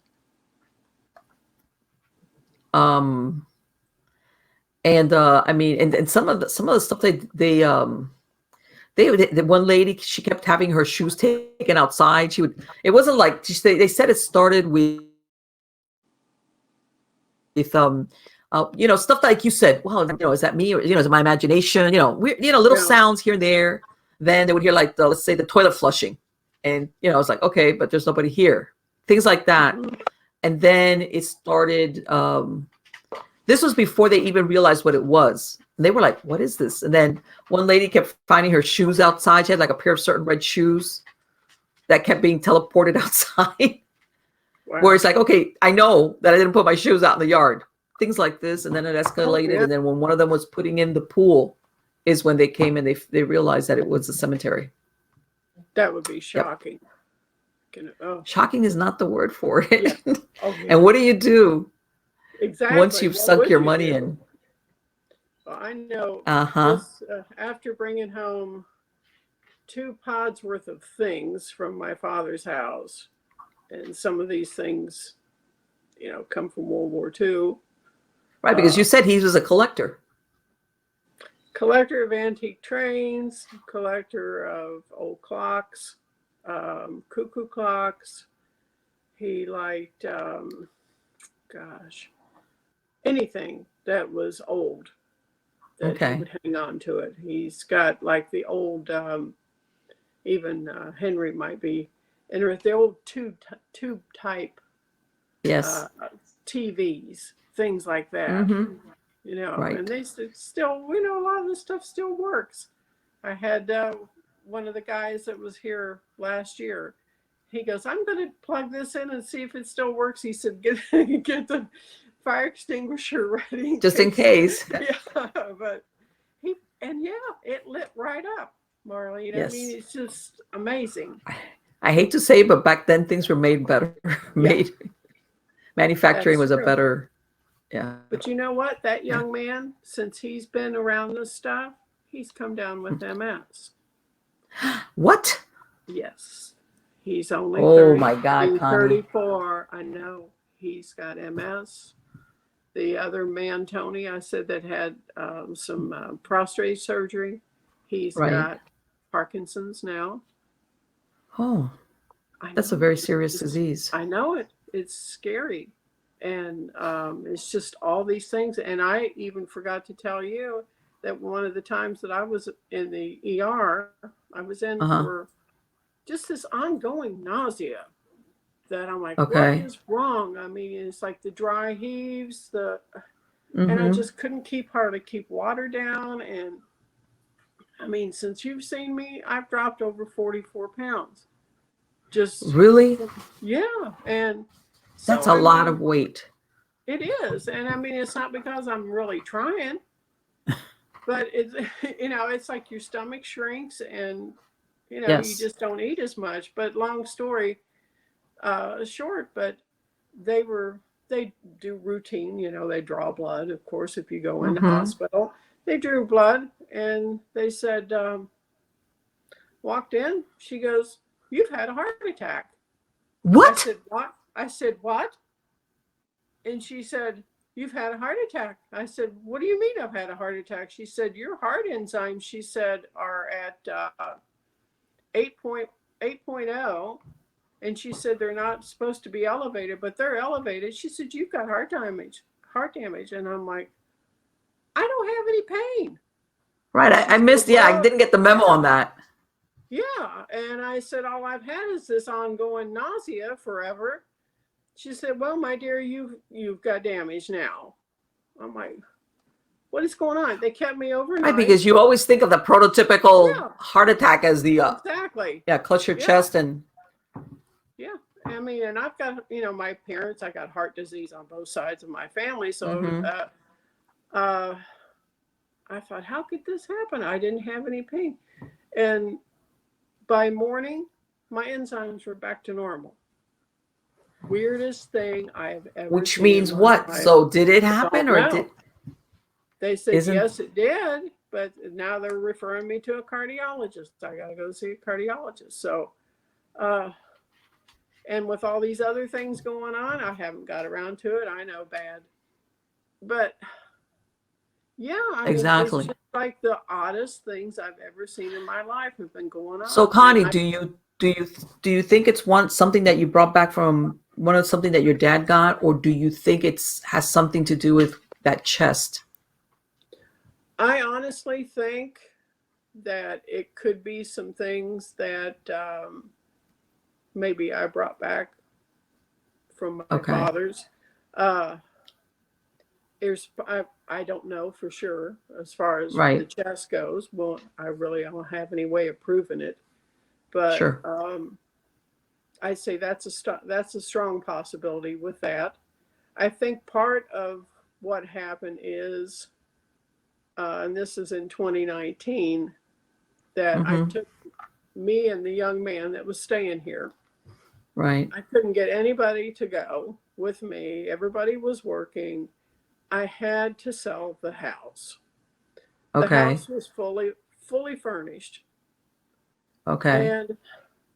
And I mean, and some of the stuff the one lady, she kept having her shoes taken outside. It wasn't like, they said it started with stuff like you said, well, is that me, or is it my imagination? Little sounds here and there. Then they would hear like let's say the toilet flushing, and it's like, okay, but there's nobody here. Things like that. And then it started. This was before they even realized what it was. And they were like, what is this? And then one lady kept finding her shoes outside. She had like a pair of certain red shoes that kept being teleported outside. Wow. Where it's like, okay, I know that I didn't put my shoes out in the yard. Things like this. And then it escalated. Oh, yeah. And then when one of them was putting in the pool is when they came and they realized that it was a cemetery. That would be shocking. Yep. Shocking is not the word for it. Yeah. Okay. And what do you do? exactly. Once you've What sunk would your you money do? in. Well, I know Uh-huh. this after bringing home 2 pods worth of things from my father's house, and some of these things, come from World War II. Right, because Uh, you said he was a collector. Collector of antique trains, collector of old clocks, cuckoo clocks. He liked, gosh, anything that was old that he Okay. would hang on to it. He's got like the old, even Henry might be, and the old tube type Yes. uh, TVs, things like that. Mm-hmm. And Right. they still, a lot of this stuff still works. I had one of the guys that was here last year. He goes, I'm going to plug this in and see if it still works. He said, get the fire extinguisher ready in Just in case. case. Yeah, but it lit right up, Marlene. I mean, Yes. it's just amazing. I hate to say, but back then things were made better. Yeah, Made manufacturing that's was a true. better, yeah. But you know what? That Yeah. young man, since he's been around this stuff, he's come down with MS. What? Yes. He's only Oh my God, 33, Connie. 34. I know he's got MS. The other man, Tony, I said that had some prostate surgery. He's Right. got Parkinson's now. Oh, I that's a know. very serious disease. I know it. It's scary. And it's just all these things. And I even forgot to tell you that one of the times that I was in the ER, I was in Uh-huh. for just this ongoing nausea that I'm like, what Okay. is wrong? I mean, it's like the dry heaves, and I Mm-hmm. just couldn't hardly keep water down. And I mean, since you've seen me, I've dropped over 44 pounds. Just, Really? yeah. And That's so, a I lot mean, of weight. it is. And I mean, it's not because I'm really trying, but it's, it's like your stomach shrinks and, you Yes. just don't eat as much. But long story short, but they were they do routine, they draw blood, of course, if you go in the Mm-hmm. hospital. They drew blood and they said, walked in, she goes, you've had a heart attack. I What? said, what? I said, what? And she said, you've had a heart attack. I said, what do you mean I've had a heart attack? She said, your heart enzymes, she said, are at 8.0. And she said they're not supposed to be elevated, but they're elevated. She said, you've got heart damage. And I'm like, I don't have any pain. Right. And I, she I said, missed, yeah, I well, didn't get the memo on that. yeah. And I said, all I've had is this ongoing nausea forever. She said, well, my dear, you've got damage now. I'm like, what is going on? They kept me Right, overnight. because you always think of the prototypical Yeah, heart attack as the, exactly. yeah, clutch your Yeah. chest and, Yeah. I mean, and I've got, my parents, I got heart disease on both sides of my family. So mm-hmm. I thought, how could this happen? I didn't have any pain. And by morning, my enzymes were back to normal. Weirdest thing I have ever Which seen in means my what? life. So did it Don't happen or know. did, They said, isn't, yes, it did. But now they're referring me to a cardiologist. I got to go see a cardiologist. So, and with all these other things going on, I haven't got around to it. I know, bad. But yeah, I mean, it's exactly. just like the oddest things I've ever seen in my life have been going So on. And Connie, do you think it's something that you brought back from something that your dad got, or do you think has something to do with that chest? I honestly think that it could be some things that maybe I brought back from my Okay. father's. I don't know for sure as far as the Right. chest goes. Well, I really don't have any way of proving it, but Sure. I'd say that's a strong possibility with that. I think part of what happened is, and this is in 2019, that I Mm-hmm. took me and the young man that was staying here. Right. I couldn't get anybody to go. with me. Everybody was working. I had to sell the house. The Okay. house was fully furnished. Okay. And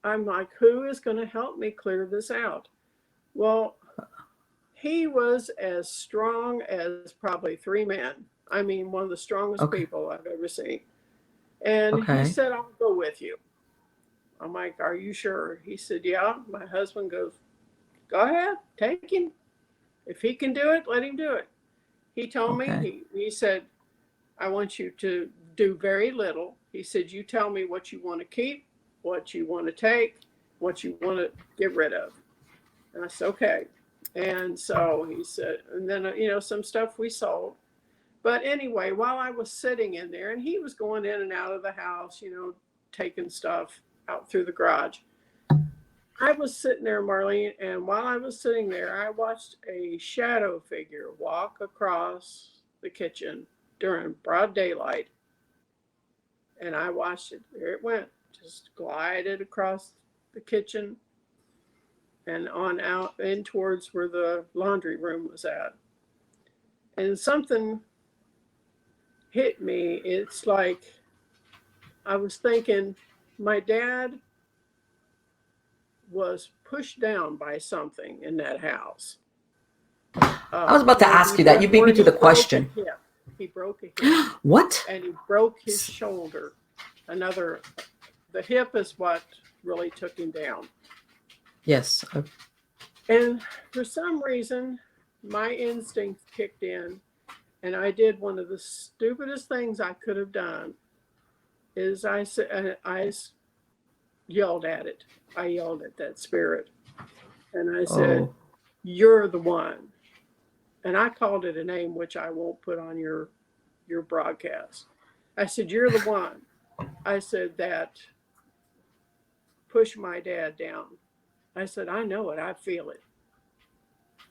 I'm like, who is going to help me clear this out? Well, he was as strong as probably 3 men. I mean, one of the strongest Okay. people I've ever seen. And he Okay. said, I'll go with you. I'm like, are you sure? He said, yeah. My husband goes, go ahead, take him. If he can do it, let him do it. He told Okay. me, he said, I want you to do very little. He said, you tell me what you want to keep, what you want to take, what you want to get rid of. And I said, okay. And so he said, and then, some stuff we sold. But anyway, while I was sitting in there, and he was going in and out of the house, taking stuff out through the garage, I was sitting there, Marlene, and while I was sitting there, I watched a shadow figure walk across the kitchen during broad daylight. And I watched it. There it went, just glided across the kitchen and on out in towards where the laundry room was at. And something hit me. It's like I was thinking my dad was pushed down by something in that house. I was about to ask you that. You beat me to the question. He broke a hip. What? And he broke his shoulder. The hip is what really took him down. Yes. And for some reason, my instinct kicked in, and I did one of the stupidest things I could have done. Is I yelled at it. I yelled at that spirit, and I said, "You're the one." And I called it a name which I won't put on your broadcast. I said, "You're the one." I said, "That pushed my dad down." I said, "I know it. I feel it."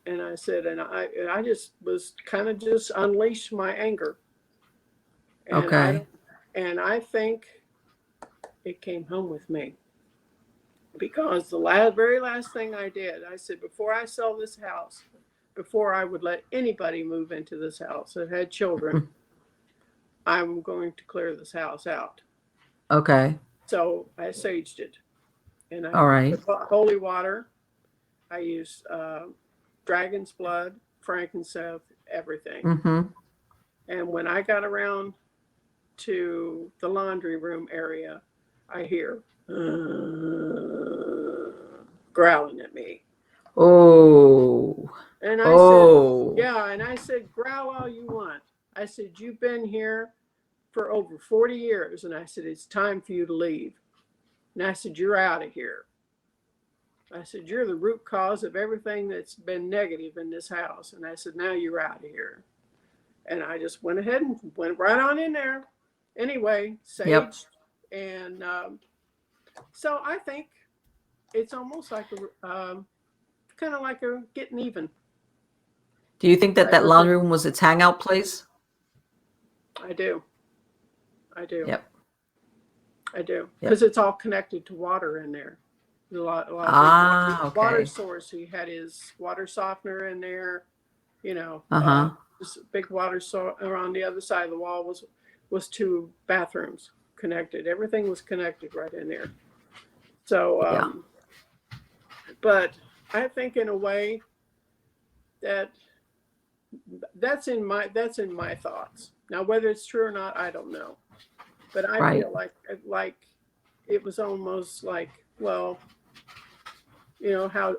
And I said, and I just was kind of just unleashed my anger. And Okay. I think it came home with me. Because very last thing I did, I said, before I sell this house, before I would let anybody move into this house that had children, I'm going to clear this house out. Okay. So I saged it. And I All right. put holy water. I used dragon's blood, frankincense, everything. Mm-hmm. And when I got around to the laundry room area, I hear growling at me. Oh. And I said, yeah, and I said, growl all you want. I said, you've been here for over 40 years. And I said, it's time for you to leave. And I said, you're out of here. I said, you're the root cause of everything that's been negative in this house. And I said, now you're out of here. And I just went ahead and went right on in there. Anyway, saged. Yep. And so I think it's almost like kind of like a getting even. Do you think that laundry room was its hangout place? I do. Yep. I do. Because it's all connected to water in there. There's a lot of water source. He had his water softener in there, this big water on the other side of the wall was 2 bathrooms connected. Everything was connected right in there. So, but I think in a way that's in my thoughts. Now, whether it's true or not, I don't know. But I feel like it was almost like, well, how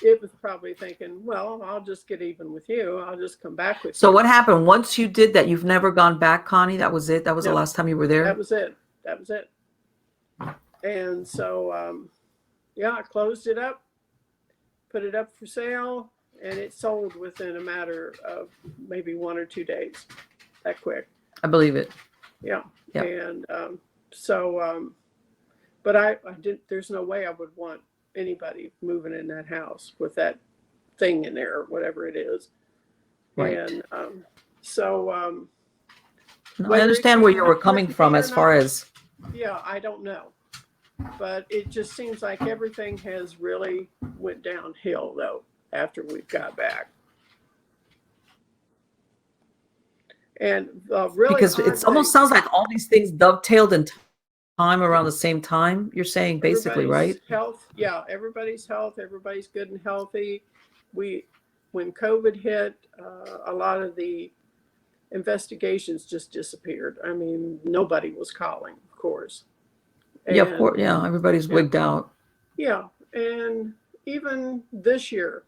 it was probably thinking, well, I'll just get even with you. I'll just come back with you. So what happened once you did that? You've never gone back, Connie? That was it? That was the last time you were there? That was it. And so, I closed it up, put it up for sale, and it sold within a matter of maybe 1 or 2 days. That quick. I believe it. Yeah. Yep. And but I didn't, there's no way I would want anybody moving in that house with that thing in there or whatever it is. Right. And no, I understand where you were coming from as far as. Yeah, I don't know. But it just seems like everything has really went downhill though after we've got back. And really, Because it almost sounds like all these things dovetailed in time around the same time. You're saying basically, right? Health, yeah, everybody's health, everybody's good and healthy. When COVID hit, a lot of the investigations just disappeared. I mean, nobody was calling, of course. Yeah, of course. Yeah, everybody's wigged out. Yeah, and even this year,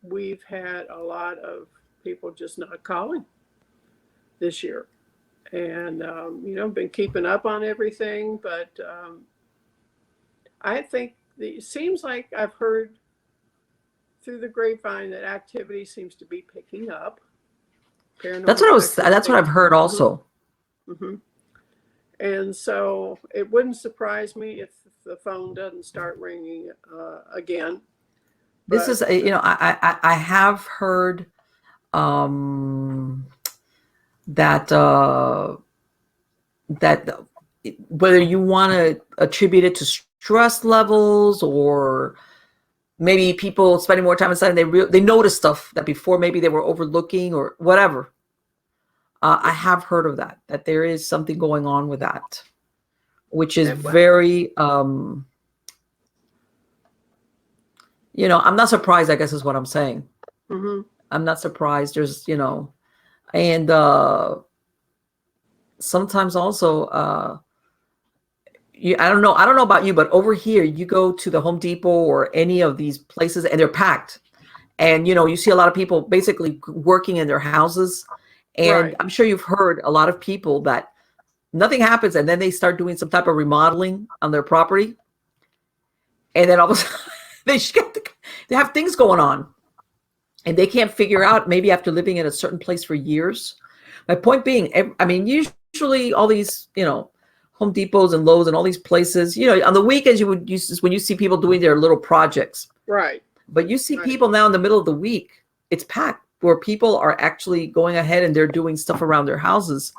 we've had a lot of people just not calling this year. And, been keeping up on everything, but I think it seems like I've heard through the grapevine that activity seems to be picking up. That's what I've heard also. Mm-hmm. And so it wouldn't surprise me if the phone doesn't start ringing again. This is, I have heard that whether you want to attribute it to stress levels or maybe people spending more time inside and they notice stuff that before maybe they were overlooking or whatever. I have heard of that there is something going on with that, which is very, I'm not surprised, I guess is what I'm saying. Mm-hmm. I'm not surprised. There's, and sometimes also, I don't know about you, but over here, you go to the Home Depot or any of these places and they're packed. And, you see a lot of people basically working in their houses. And right. I'm sure you've heard a lot of people that nothing happens and then they start doing some type of remodeling on their property. And then all of a sudden they have things going on and they can't figure out, maybe after living in a certain place for years. My point being, usually all these, Home Depots and Lowe's and all these places, on the weekends when you see people doing their little projects. Right. But you see people now in the middle of the week, it's packed where people are actually going ahead and they're doing stuff around their houses.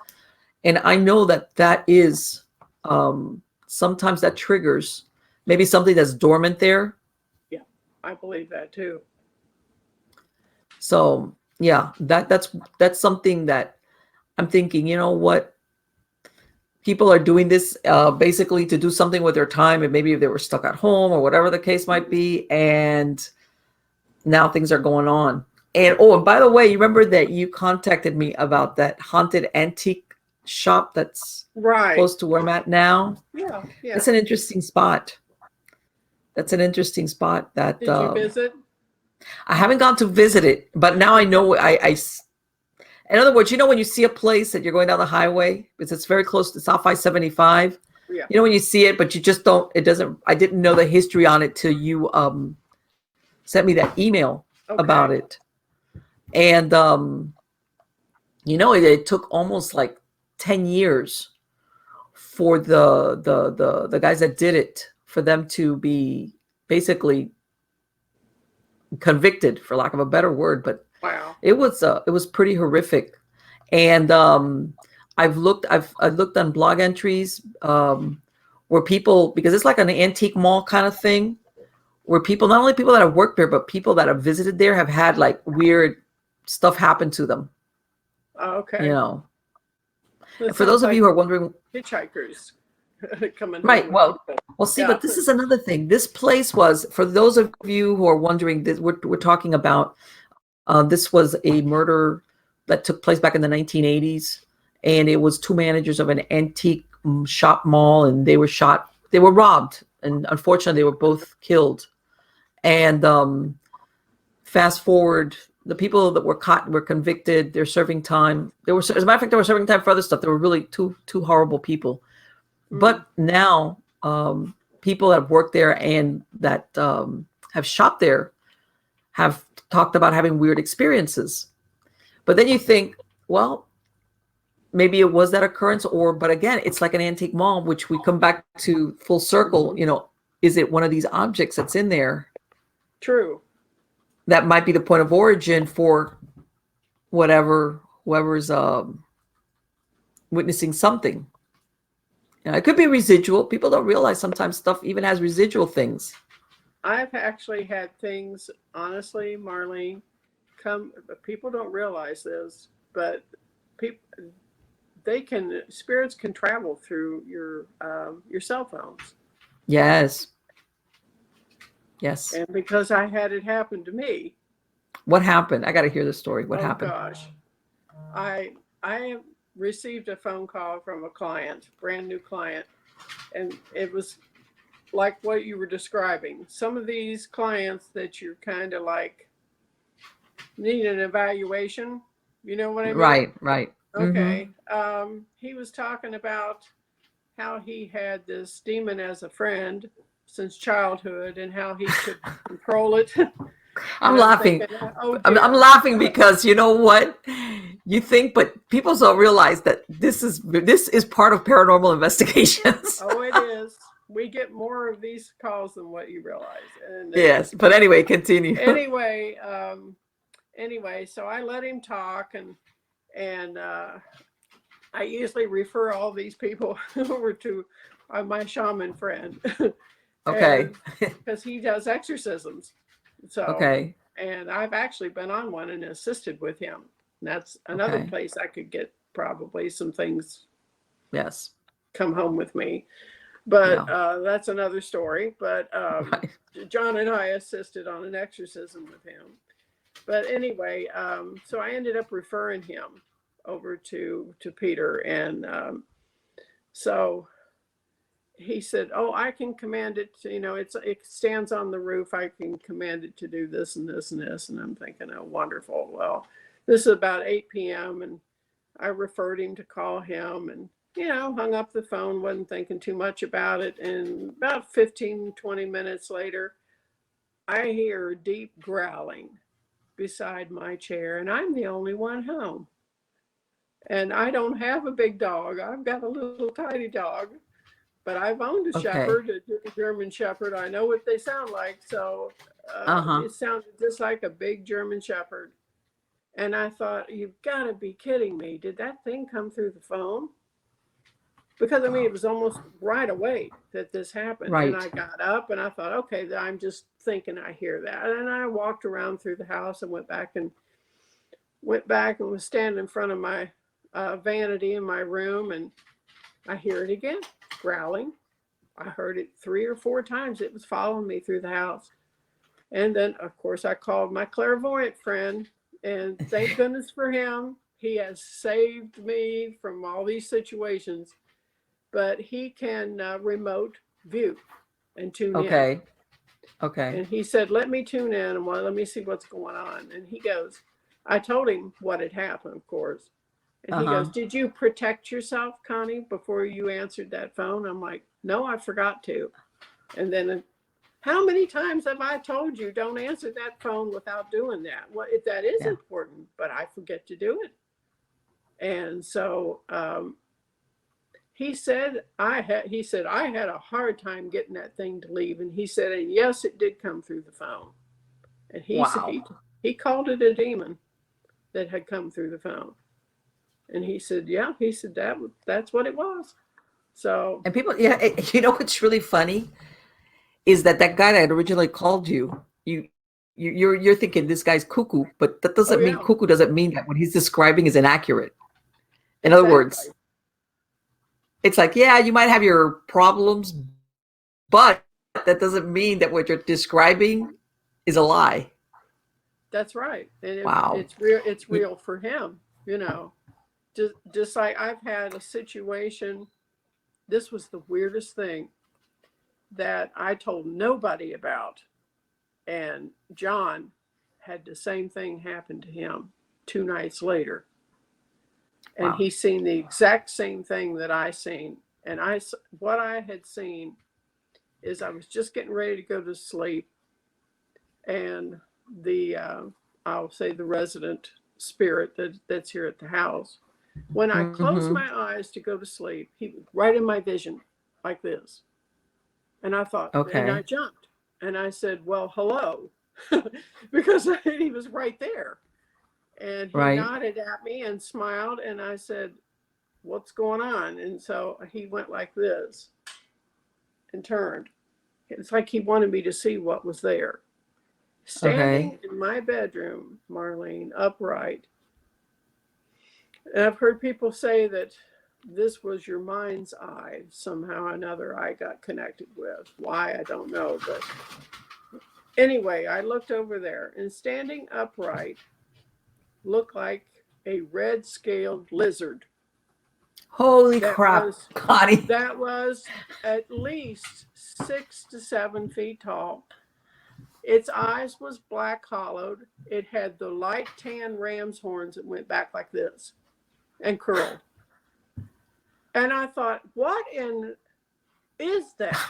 And I know that is sometimes that triggers maybe something that's dormant there. Yeah, I believe that too. So yeah, that's something that I'm thinking, what? People are doing this basically to do something with their time, and maybe if they were stuck at home or whatever the case might be, and now things are going on. And by the way, you remember that you contacted me about that haunted antique shop that's close to where I'm at now? Yeah. That's an interesting spot. Did you visit? I haven't gone to visit it, but now I know in other words, when you see a place that you're going down the highway, because it's very close to South I-75, when you see it, but you just I didn't know the history on it till you sent me that email about it. And, it took almost like 10 years for the guys that did it, for them to be basically convicted, for lack of a better word, but wow, it was pretty horrific. And I've looked on blog entries where people, because it's like an antique mall kind of thing, where people, not only people that have worked there, but people that have visited there have had like weird stuff happen to them. Okay. For those of you who are wondering, hitchhikers coming right. Well, see, but this is another thing. This place was, for those of you who are wondering, this we're talking about. This was a murder that took place back in the 1980s, and it was two managers of an antique shop mall, and they were robbed, and unfortunately, they were both killed. And fast forward, the people that were caught were convicted. They're serving time. As a matter of fact, they were serving time for other stuff. They were really two horrible people. Mm. But now, people that have worked there and that have shopped there have talked about having weird experiences. But then you think, well, maybe it was that occurrence, but again, it's like an antique mall, which we come back to full circle. Is it one of these objects that's in there? True. That might be the point of origin for whoever's witnessing something. It could be residual. People don't realize sometimes stuff even has residual things. I've actually had things, honestly, Marlene, people don't realize this, but people, spirits can travel through your cell phones. Yes. Yes. And because I had it happen to me. What happened? I got to hear the story. What Oh happened? gosh. I received a phone call from a client, brand new client, and it was like what you were describing. Some of these clients that you're kind of like need an evaluation. You know what I mean? Right, right. Okay. He was talking about how he had this demon as a friend since childhood and how he could control it. I'm And I'm laughing. thinking, oh I'm dear. laughing because you know what? You think, but people don't realize that this is part of paranormal investigations. Oh, it is. We get more of these calls than what you realize. And Yes, but anyway, continue. anyway, so I let him talk, and I usually refer all these people over to my shaman friend, Okay. and because he does exorcisms. So, Okay. and I've actually been on one and assisted with him. And that's another Okay. place I could get probably some things Yes. come home with me. But Yeah. that's another story. But Right. John and I assisted on an exorcism with him. But anyway, so I ended up referring him over to Peter, and so he said, "Oh, I can command it to, it stands on the roof. I can command it to do this and this and this." And I'm thinking, "Oh, wonderful. Well, this is about 8 p.m. and I referred him to call him, and hung up the phone, wasn't thinking too much about it. And about 15, 20 minutes later, I hear deep growling beside my chair, and I'm the only one home. And I don't have a big dog. I've got a little tiny dog, but I've owned a Okay. shepherd, a German shepherd. I know what they sound like. So Uh-huh. it sounded just like a big German shepherd. And I thought, you've got to be kidding me. Did that thing come through the phone? Because I mean, Wow. it was almost right away that this happened. And I Right. got up and I thought, okay, I'm just thinking I hear that. And I walked around through the house and went back and was standing in front of my vanity in my room, and I hear it again, growling. I heard it 3 or 4 times. It was following me through the house. And then, of course, I called my clairvoyant friend, and thank goodness for him. He has saved me from all these situations, but he can remote view and tune in. Okay. Okay. And he said, let me tune in and let me see what's going on. And he goes, I told him what had happened, of course. And he goes, Uh-huh. did you protect yourself, Connie, before you answered that phone? I'm like, no, I forgot to. And then, how many times have I told you don't answer that phone without doing that? Well, that is Yeah. important, but I forget to do it. And so he said I had a hard time getting that thing to leave. And he said, and yes, it did come through the phone. And he said Wow. he called it a demon that had come through the phone. And he said, yeah, that's what it was. So, And people, yeah, you know what's really funny is that guy that originally called you, you're thinking this guy's cuckoo, but that oh doesn't mean yeah, cuckoo doesn't mean that what he's describing is inaccurate. In other exactly. words, it's like, yeah, you might have your problems, but that doesn't mean that what you're describing is a lie. That's right. And Wow. it's real. It's real for him. Just like I've had a situation. This was the weirdest thing that I told nobody about, and John had the same thing happen to him 2 nights later, and Wow. he's seen the exact same thing that I seen. And what I had seen is I was just getting ready to go to sleep, and the I'll say the resident spirit that's here at the house. When I closed Mm-hmm. my eyes to go to sleep, he was right in my vision, like this. And I thought, and I Okay. jumped, and I said, "Well, hello," because he was right there. And he Right. nodded at me and smiled, and I said, "What's going on?" And so he went like this and turned. It's like he wanted me to see what was there. Standing in my bedroom, Marlene, upright. And I've heard people say that this was your mind's eye. Somehow or another, I got connected with. Why, I don't know. But anyway, I looked over there, and standing upright looked like a red-scaled lizard. Holy crap, Connie. That was at least 6 to 7 feet tall. Its eyes was black hollowed. It had the light tan ram's horns that went back like this and curled. And I thought, what is that?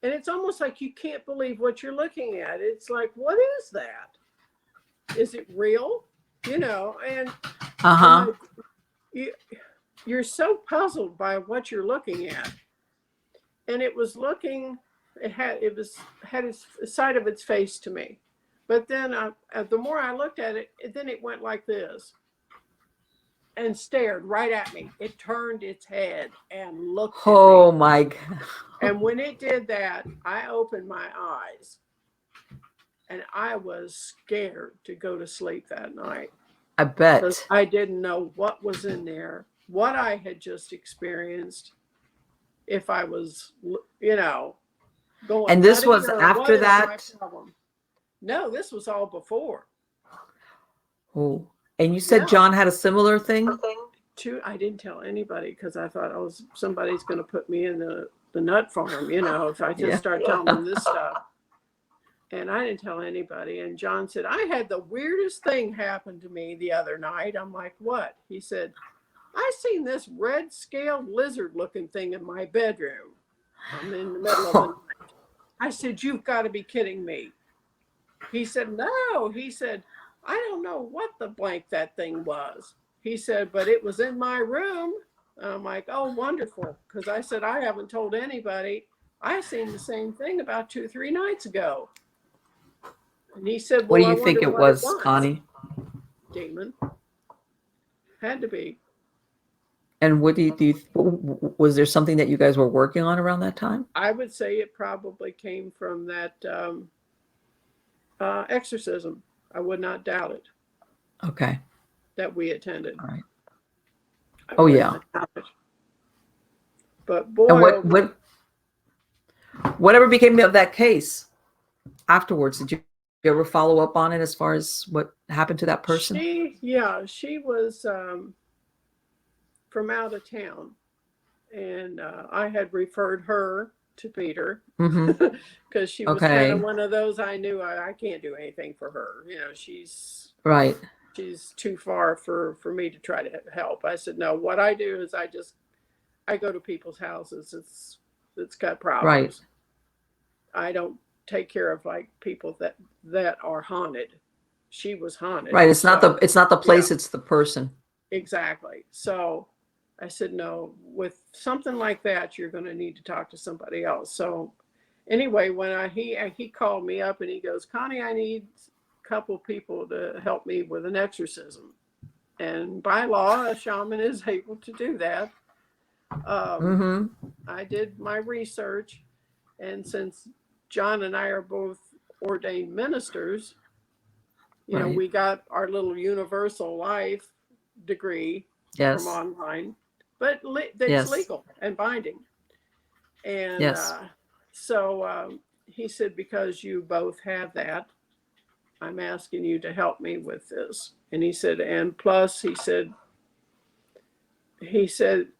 And it's almost like you can't believe what you're looking at. It's like, what is that? Is it real? You know, and you're so puzzled by what you're looking at. And it was looking, it had its side of its face to me. But then the more I looked at it, then it went like this and stared right at me. It turned its head and looked at me. Oh my God. And when it did that, I opened my eyes and I was scared to go to sleep that night. I bet. Because I didn't know what was in there, what I had just experienced, if I was, you know, going. And this was after that? No, this was all before. Oh, and you said John had a similar thing? I didn't tell anybody because I thought, oh, somebody's going to put me in the nut farm, you know, if I just start telling them this stuff. And I didn't tell anybody. And John said, I had the weirdest thing happen to me the other night. I'm like, what? He said, I seen this red-scaled lizard-looking thing in my bedroom. I'm in the middle of the night. I said, you've got to be kidding me. He said, no. He said, I don't know what the blank that thing was. He said, but it was in my room. And I'm like, oh, wonderful. Because I said, I haven't told anybody. I seen the same thing about 2-3 nights ago. And he said, well, what do you think it was, Connie? Demon. Had to be. And what do you was there something that you guys were working on around that time? I would say it probably came from that exorcism. I would not doubt it. Okay. That we attended. All right. Oh yeah. But boy, and whatever became of that case afterwards? Did you ever follow up on it as far as what happened to that person? She was from out of town, and I had referred her to Peter because she was kind of one of those. I knew I can't do anything for her. You know, she's too far for me to try to help. I said, no, what I do is I go to people's houses. It's got problems. I don't take care of like people that are haunted. She was haunted. Right. It's not the place, it's the person. Exactly. So I said, no, with something like that, you're going to need to talk to somebody else. So anyway, when he called me up and he goes, Connie, I need a couple people to help me with an exorcism. And by law, a shaman is able to do that. I did my research. And since John and I are both ordained ministers, you know, we got our little universal life degree from online, but that's legal and binding. And so he said, because you both have that, I'm asking you to help me with this. And he said, and plus he said,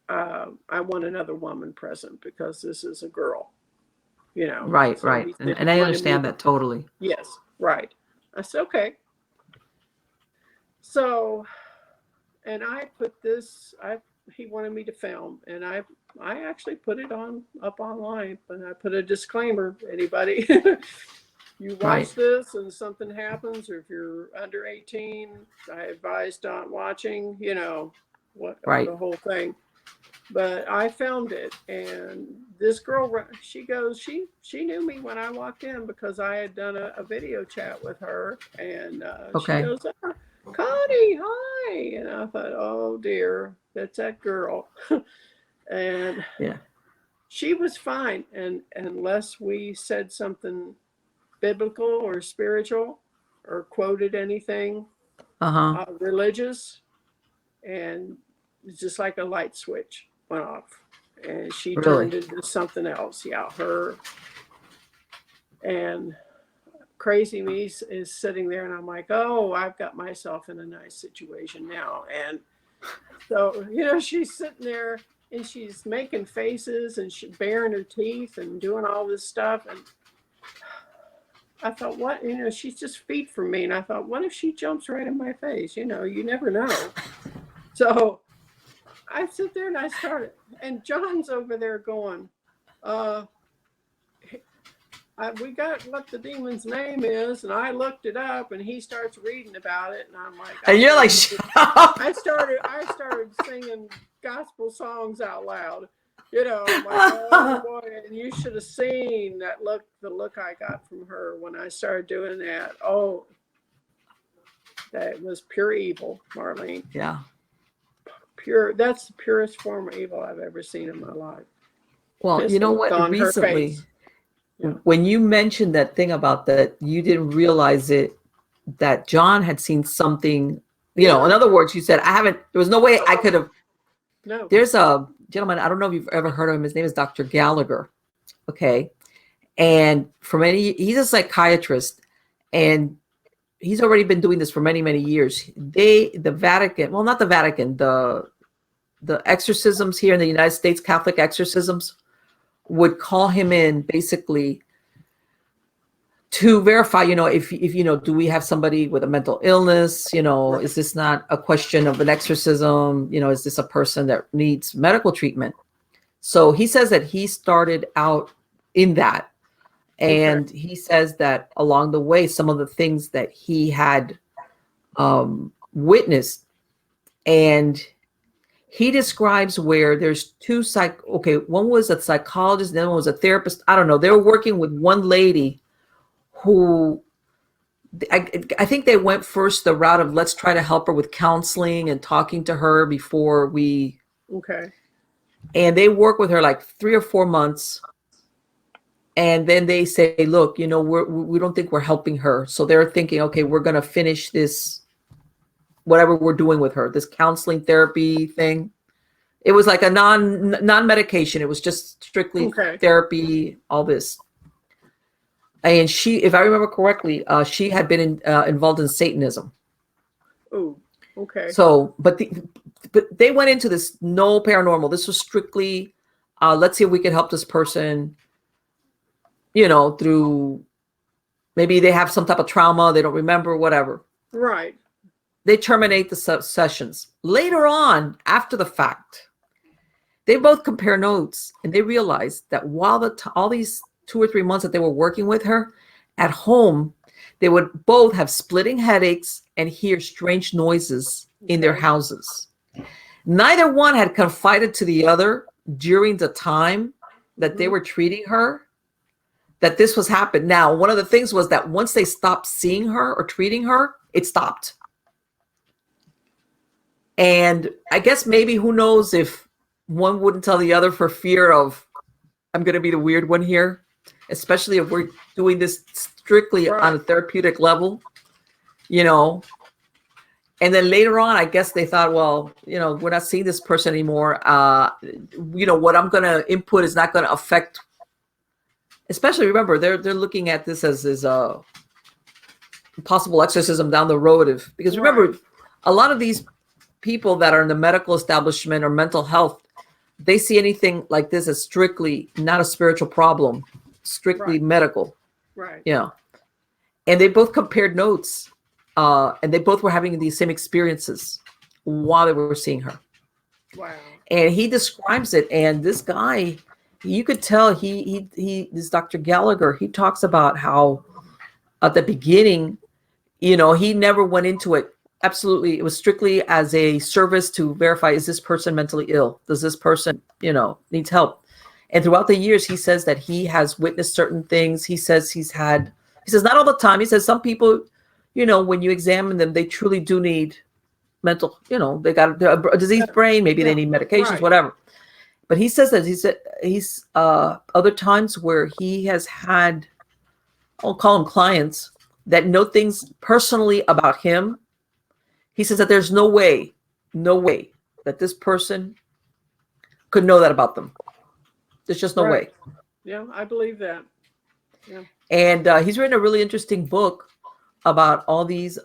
I want another woman present because this is a girl, you know. Right. And I understand that totally. Yes, right. I said, okay. So, and I put this, he wanted me to film, and I actually put it up online, and I put a disclaimer, anybody, you watch this and something happens, or if you're under 18, I advise not watching, you know, the whole thing. But I filmed it, and this girl, she goes, she knew me when I walked in because I had done a video chat with her, and she goes, Connie, hi. And I thought, oh dear, that's that girl. And she was fine, and unless we said something biblical or spiritual or quoted anything religious, and it's just like a light switch went off, and she Really? turned into something else. Yeah, her. And crazy me is sitting there, and I'm like, oh, I've got myself in a nice situation now. And so, she's sitting there and she's making faces and she's baring her teeth and doing all this stuff. And I thought, what, she's just feet from me. And I thought, what if she jumps right in my face? You never know. So I sit there and I started, and John's over there going, we got what the demon's name is, and I looked it up, and he starts reading about it, and I'm like, and you're like, I started singing gospel songs out loud, I'm like, oh boy, and you should have seen the look I got from her when I started doing that. Oh, that was pure evil, Marlene. Yeah. That's the purest form of evil I've ever seen in my life. Well, you know what? Recently, when you mentioned that thing about that, you didn't realize that John had seen something, in other words, you said, there was no way I could have. No. There's a gentleman, I don't know if you've ever heard of him. His name is Dr. Gallagher. Okay. And he's a psychiatrist, and he's already been doing this for many, many years. The Vatican, well, not the Vatican, the exorcisms here in the United States, Catholic exorcisms, would call him in basically to verify, if do we have somebody with a mental illness? Right. Is this not a question of an exorcism? Is this a person that needs medical treatment? So he says that he started out in that. And he says that along the way, some of the things that he had witnessed, and he describes where there's two one was a psychologist, the other one was a therapist. I don't know. They were working with one lady who I think they went first the route of let's try to help her with counseling and talking to her before we. Okay. And they work with her like 3 or 4 months. And then they say, look, we don't think we're helping her. So they're thinking, okay, we're going to finish this, whatever we're doing with her, this counseling therapy thing. It was like a non-medication. It was just strictly therapy, all this. And she, if I remember correctly, she had been involved in Satanism. Oh, okay. So, but they went into this no paranormal. This was strictly, let's see if we can help this person, through maybe they have some type of trauma, they don't remember, whatever. Right. They terminate the sessions. Later on, after the fact, they both compare notes, and they realize that while all these 2 or 3 months that they were working with her at home, they would both have splitting headaches and hear strange noises in their houses. Neither one had confided to the other during the time that they were treating her that this was happening. Now, one of the things was that once they stopped seeing her or treating her, it stopped. And I guess maybe, who knows if one wouldn't tell the other for fear of, I'm going to be the weird one here, especially if we're doing this strictly on a therapeutic level, And then later on, I guess they thought, well, we're not seeing this person anymore. What I'm going to input is not going to affect. Especially, remember, they're looking at this as a possible exorcism down the road. Because remember, a lot of these people that are in the medical establishment or mental health, they see anything like this as strictly not a spiritual problem, strictly medical. Right. Yeah. And they both compared notes, and they both were having these same experiences while they were seeing her. Wow. And he describes it, and this guy, you could tell this Dr. Gallagher, he talks about how at the beginning, he never went into it. Absolutely. It was strictly as a service to verify, is this person mentally ill? Does this person, needs help? And throughout the years, he says that he has witnessed certain things. He says not all the time. He says some people, when you examine them, they truly do need mental, they got a diseased brain. Maybe they need medications, whatever. but he says that he's other times where he has had, I'll call them clients, that know things personally about him. He says that there's no way that this person could know that about them. There's just no Right. way. Yeah, I believe that. Yeah. And he's written a really interesting book about all these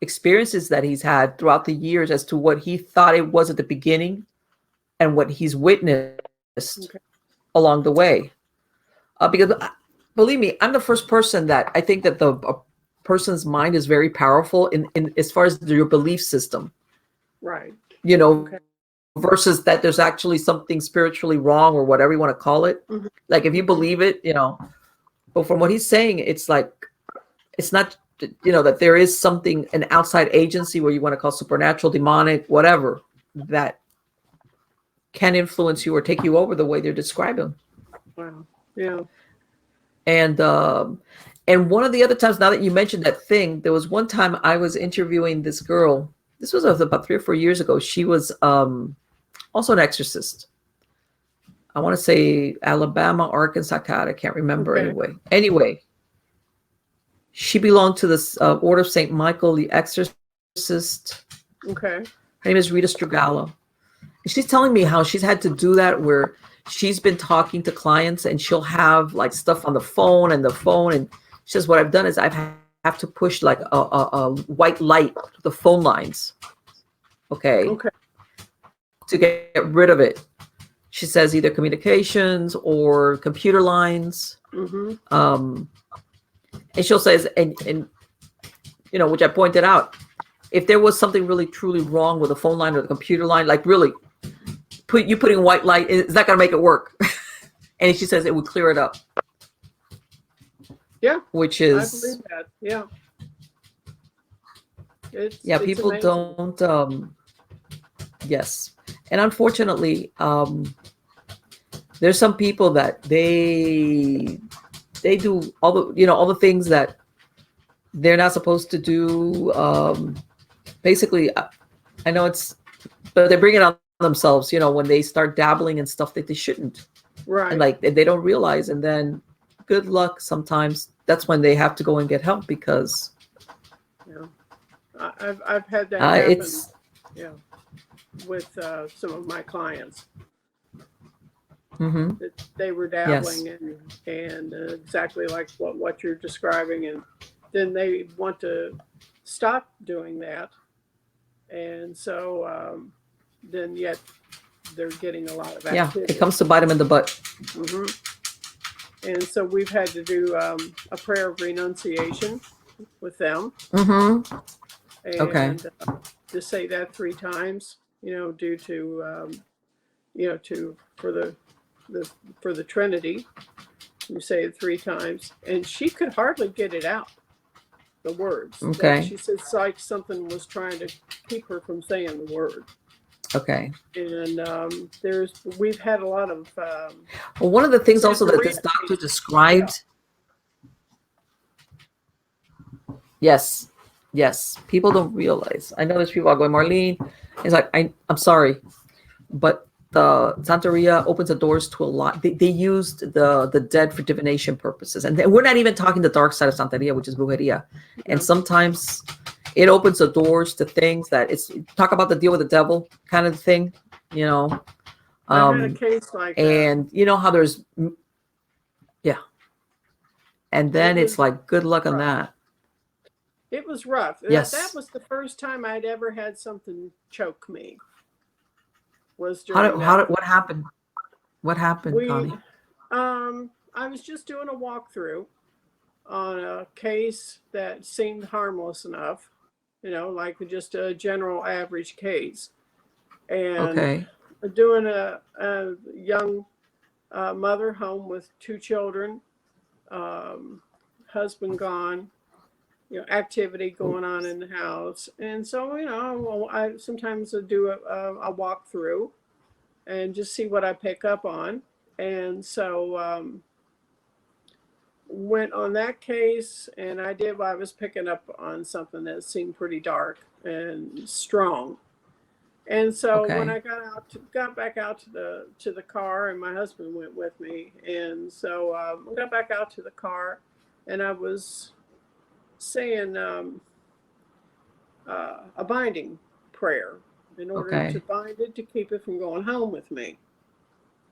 experiences that he's had throughout the years as to what he thought it was at the beginning and what he's witnessed Okay. along the way. Because believe me, I'm the first person that I think that a person's mind is very powerful in as far as your belief system, Right. you know, Okay. versus that there's actually something spiritually wrong or whatever you want to call it. Mhm. Like if you believe it, but from what he's saying, it's like, it's not, that there is something, an outside agency, where you want to call supernatural, demonic, whatever, that can influence you or take you over the way they're describing. Wow. Yeah. And one of the other times, now that you mentioned that thing, there was one time I was interviewing this girl. This was about 3 or 4 years ago. She was also an exorcist. I want to say Alabama, Arkansas, I can't remember. Okay. Anyway, she belonged to this Order of St. Michael, the exorcist. Okay. Her name is Rita Strugalo. She's telling me how she's had to do that, where she's been talking to clients and she'll have like stuff on the phone. And she says, what I've done is have to push like a white light to the phone lines. Okay. Okay. To get rid of it. She says either communications or computer lines. Mm-hmm. And she'll say, and which I pointed out, if there was something really truly wrong with the phone line or the computer line, like really putting white light, is not going to make it work. And she says it would clear it up. Yeah. Which I is, believe that. Yeah. It's people amazing. don't, yes. And unfortunately, there's some people that they do all the things that they're not supposed to do. Basically, I know but they bring it on themselves, when they start dabbling in stuff that they shouldn't. Right. And like they don't realize, and then good luck. Sometimes that's when they have to go and get help, because I've had that happen. It's with some of my clients. Mm-hmm. That they were dabbling and exactly like what you're describing, and then they want to stop doing that, and so then yet they're getting a lot of activity. It comes to bite them in the butt. Mm-hmm. And so we've had to do a prayer of renunciation with them. Mm-hmm. And to say that 3 times, due to for the Trinity. You say it 3 times, and she could hardly get it out, the words. Okay. Like she said, it's like something was trying to keep her from saying the word. Okay. And we've had a lot of. Well, one of the things also that this doctor described. Yeah. Yes. People don't realize. I know there's people are going, Marlene. It's like, I'm sorry, but the Santeria opens the doors to a lot. They used the dead for divination purposes. And we're not even talking the dark side of Santeria, which is brujeria. And sometimes it opens the doors to things that talk about the deal with the devil kind of thing, I had a case like and that. You know how there's, and then it's like, good luck on that. It was rough. Yes. That was the first time I'd ever had something choke me. Was what happened? What happened, Connie? I was just doing a walkthrough on a case that seemed harmless enough, like just a general average case, and doing a young mother home with 2 children, husband gone, activity going on in the house. And so, I sometimes do a walkthrough and just see what I pick up on. And so went on that case, and I was picking up on something that seemed pretty dark and strong. And so when Okay. I got back out to the car, and my husband went with me, and so we got back out to the car, and I was saying a binding prayer in order to Okay. bind it to keep it from going home with me,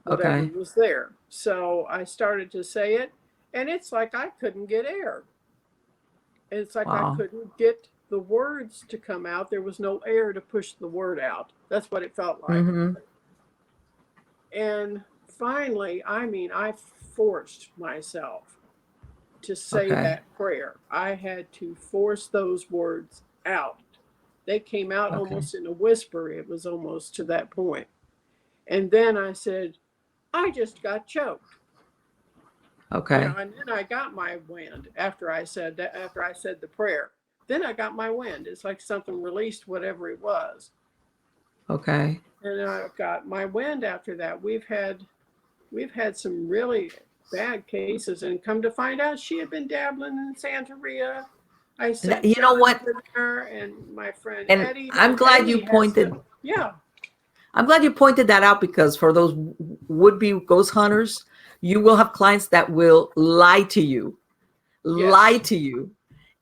whatever Okay. was there. So I started to say it, and it's like I couldn't get air. It's like I Wow. couldn't get the words to come out. There was no air to push the word out. That's what it felt like. Mm-hmm. And finally, I mean, I forced myself to say Okay. that prayer. I had to force those words out. They came out Okay. almost in a whisper. It was almost to that point. And then I said, I just got choked. Okay. And then I got my wind after I said that, after I said the prayer. Then I got my wind. It's like something released whatever it was. Okay. And I got my wind after that. We've had some really bad cases, and come to find out she had been dabbling in Santeria. I sent You know John what? over there, and my friend And Eddie, I'm and glad you Eddie has pointed. to, yeah, I'm glad you pointed that out because for those would-be ghost hunters, you will have clients that will lie to you, lie yes, to you,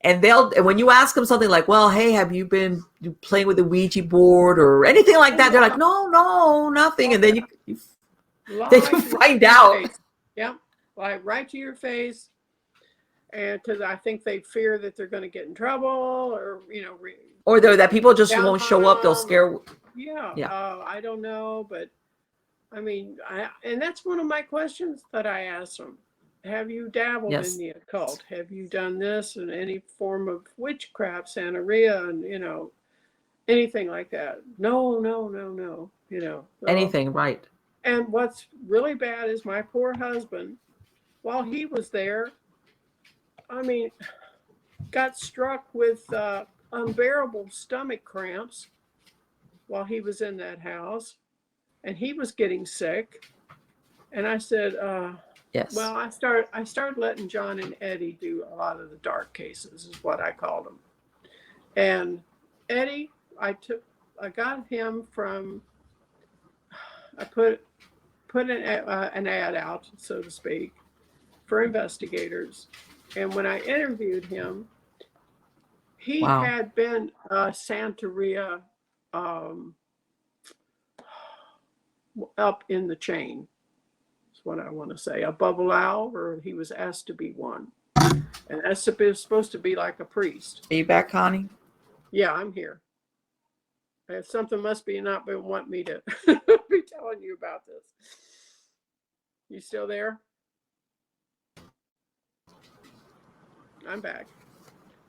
and and when you ask them something like, "Well, hey, have you been playing with the Ouija board or anything like oh that?" They're like, yeah, "No, no, nothing," oh and then yeah, then you lied right find to your out. face, yep, lied right to your face, and because I think they fear that they're going to get in trouble, or Or that people just down won't on show up. They'll them, or scare. yeah, Yeah. I don't know, but I mean, and that's one of my questions that I ask them. Have you dabbled in Yes. the occult? Have you done this in any form of witchcraft, Santeria, and anything like that? No, no, no, no. So, Anything. Right. and what's really bad is my poor husband, while he was there, I mean, got struck with unbearable stomach cramps while he was in that house, and he was getting sick. And I said, Yes. well, I started letting John and Eddie do a lot of the dark cases, is what I called them. And Eddie, I got him from, I put an ad out, so to speak, for investigators. And when I interviewed him, he Wow. had been Santeria um, up in the chain. That's what I want to say. A bubble owl, or he was asked to be one. And that's supposed to be like a priest. Are you back, Connie? Yeah, I'm here. If something must be not been want me to be telling you about this. You still there? I'm back.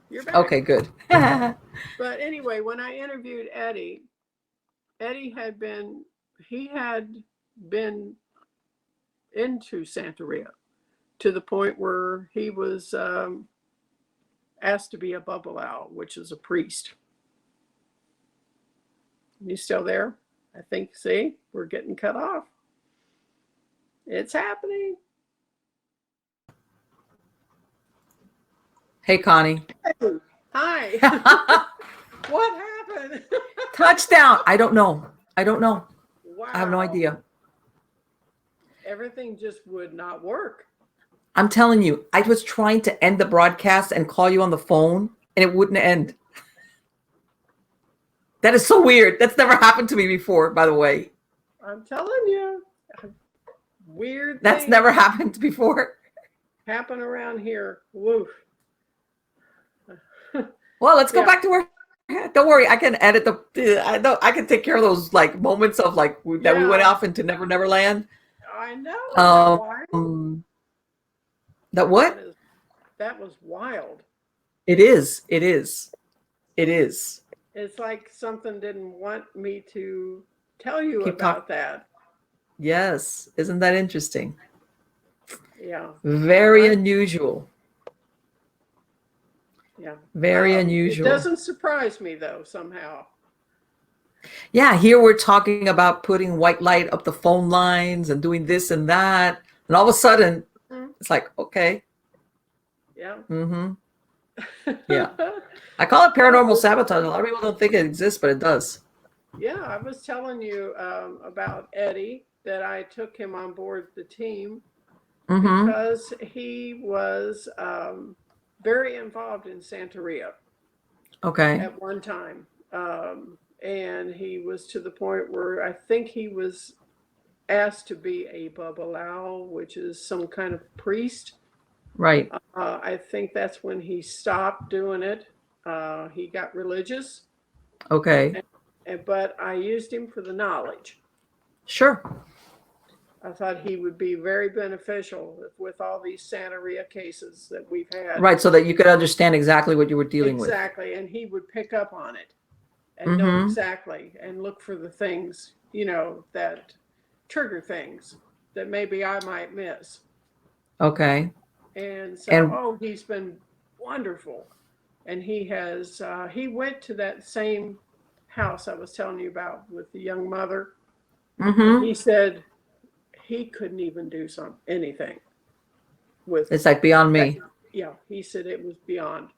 You're back. Okay. Good. But anyway, when I interviewed Eddie, Eddie had been into Santeria to the point where he was asked to be a bubble owl, which is a priest. You still there? I think, see, we're getting cut off. It's happening. Hey, Connie. Hey, hi. What happened? Touchdown. I don't know. I don't know. I have no Wow. idea. Everything just would not work. I'm telling you, I was trying to end the broadcast and call you on the phone, and it wouldn't end. That is so weird. That's never happened to me before, by the way. I'm telling you, weird That's things never happened before. happen around here. Woof. Well, let's go Yeah, back to where. Don't worry, I can edit the. I know I can take care of those like moments of like that we went yeah, off into Never Never Land. I know. Isn't that wild? That That what? is, that was wild. It is. It is. It is. It's like something didn't want me to tell you Keep talking. about that. Yes, isn't that interesting? Yeah. Very unusual. Yeah. Very It unusual. doesn't surprise me though, somehow. Yeah, here we're talking about putting white light up the phone lines and doing this and that, and all of a sudden, Mhm. it's like, okay, Yeah. mm-hmm, yeah. I call it Well, paranormal sabotage. A lot of people don't think it exists, but it does. Yeah, I was telling you about Eddie, that I took him on board the team Mm-hmm. because he was very involved in Santeria Okay. at one time. And he was to the point where I think he was asked to be a babalao, which is some kind of priest. Right. I think that's when he stopped doing it. He got religious, Okay. but I used him for the knowledge. Sure. I thought he would be very beneficial with all these Santeria cases that we've had. Right. So that you could understand exactly what you were dealing with. Exactly. And he would pick up on it and know Mm-hmm. exactly and look for the things, that trigger things that maybe I might miss. Okay. And so, And he's been wonderful. And he went to that same house I was telling you about with the young mother. And mm-hmm. he said he couldn't even do anything with It's like beyond that. me. Yeah, he said it was beyond.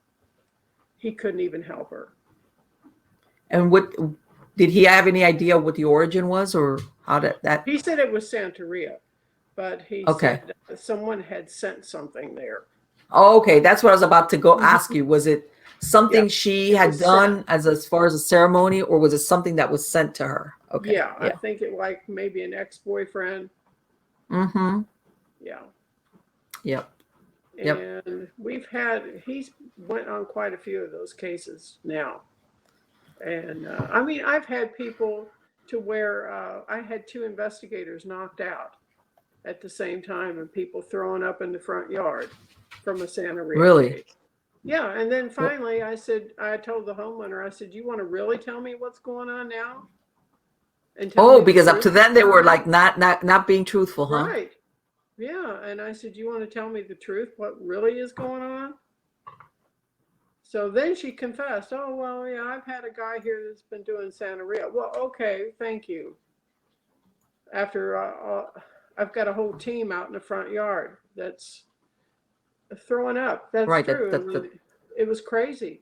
He couldn't even help her. And what did he have any idea what the origin was, or how did that? He said it was Santeria, but he Okay. said someone had sent something there. Oh, okay. That's what I was about to go Mhm. ask you. Was it something Yeah, she it had was done sent. as far as a ceremony, or was it something that was sent to her? Okay. Yeah, I Yeah. think it like maybe an ex-boyfriend. Mm-hmm. Yeah. Yep. Yep. And he's went on quite a few of those cases now. And I mean, I've had people to where I had 2 investigators knocked out at the same time and people throwing up in the front yard from a Santeria Really? case. Yeah, and then Well, finally I told the homeowner, I said, you want to really tell me what's going on now? And tell oh, me the because up to truth? then they were like not being truthful, huh? Right. Yeah. And I said, you want to tell me the truth, what really is going on? So then she confessed, oh, well, yeah, I've had a guy here that's been doing Santeria. Well, okay, thank you. After I've got a whole team out in the front yard that's throwing up. That's Right. true. I mean, it was crazy.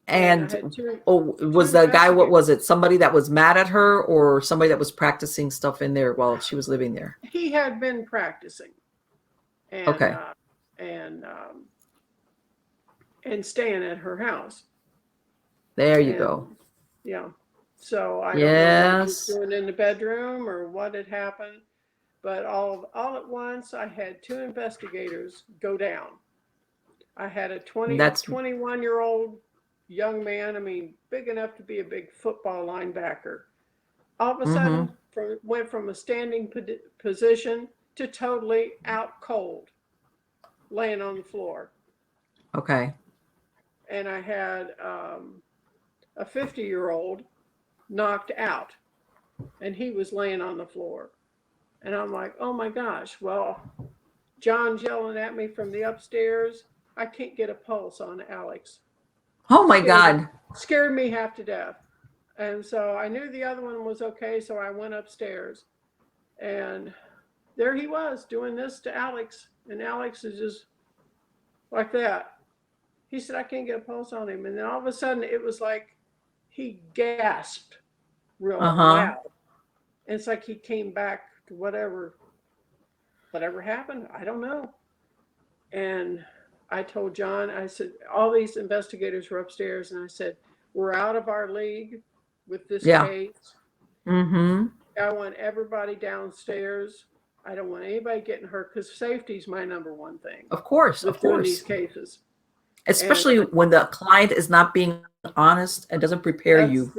And I And had two was the guy, what investigators. was it? Somebody that was mad at her, or somebody that was practicing stuff in there while she was living there? He had been practicing and Okay. and um, and staying at her house. There you And go. yeah, so I don't know what he was Yes. doing in the bedroom or what had happened, but all at once I had 2 investigators go down. I had a That's 21-year-old young man, I mean, big enough to be a big football linebacker. All of a mm-hmm. sudden, went from a standing position to totally out cold, laying on the floor. Okay. And I had a 50-year-old knocked out, and he was laying on the floor. And I'm like, oh my gosh, well, John's yelling at me from the upstairs. I can't get a pulse on Alex. Oh my Scared, God. scared me half to death. And so I knew the other one was okay, so I went upstairs. And there he was doing this to Alex. And Alex is just like that. He said, I can't get a pulse on him. And then all of a sudden, it was like he gasped real Uh-huh. loud. And it's like he came back to whatever happened. I don't know. And I told John, I said, all these investigators were upstairs. And I said, we're out of our league with this Yeah. case. Mm-hmm. I want everybody downstairs. I don't want anybody getting hurt because safety is my number one thing Of course. with Of doing these course. cases. Especially And when the client is not being honest and doesn't prepare you.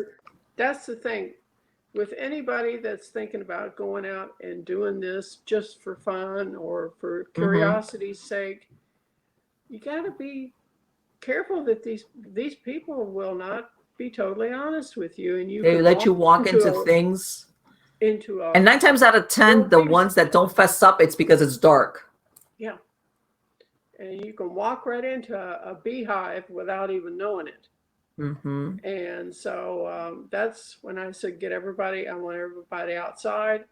that's the thing. With anybody that's thinking about going out and doing this just for fun or for Mm-hmm. curiosity's sake, you got to be careful that these people will not be totally honest with you, and you They could let you walk into into things. a And 9 times out of 10, the real ones that don't fess up, it's because it's dark. yeah, and you can walk right into a beehive without even knowing it. Mm-hmm. And so that's when I said, I want everybody outside.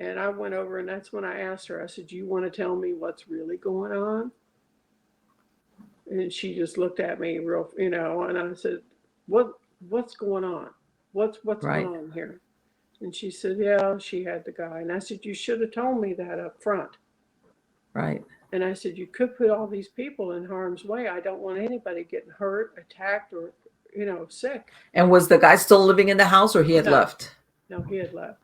And I went over, and that's when I asked her, I said, you want to tell me what's really going on? And she just looked at me and I said, what's going on? what's Right. going on here? And she said, yeah, she had the guy. And I said, you should have told me that up front. Right. And I said, you could put all these people in harm's way. I don't want anybody getting hurt, attacked, or, sick. And was the guy still living in the house, or he had left? No, he had left.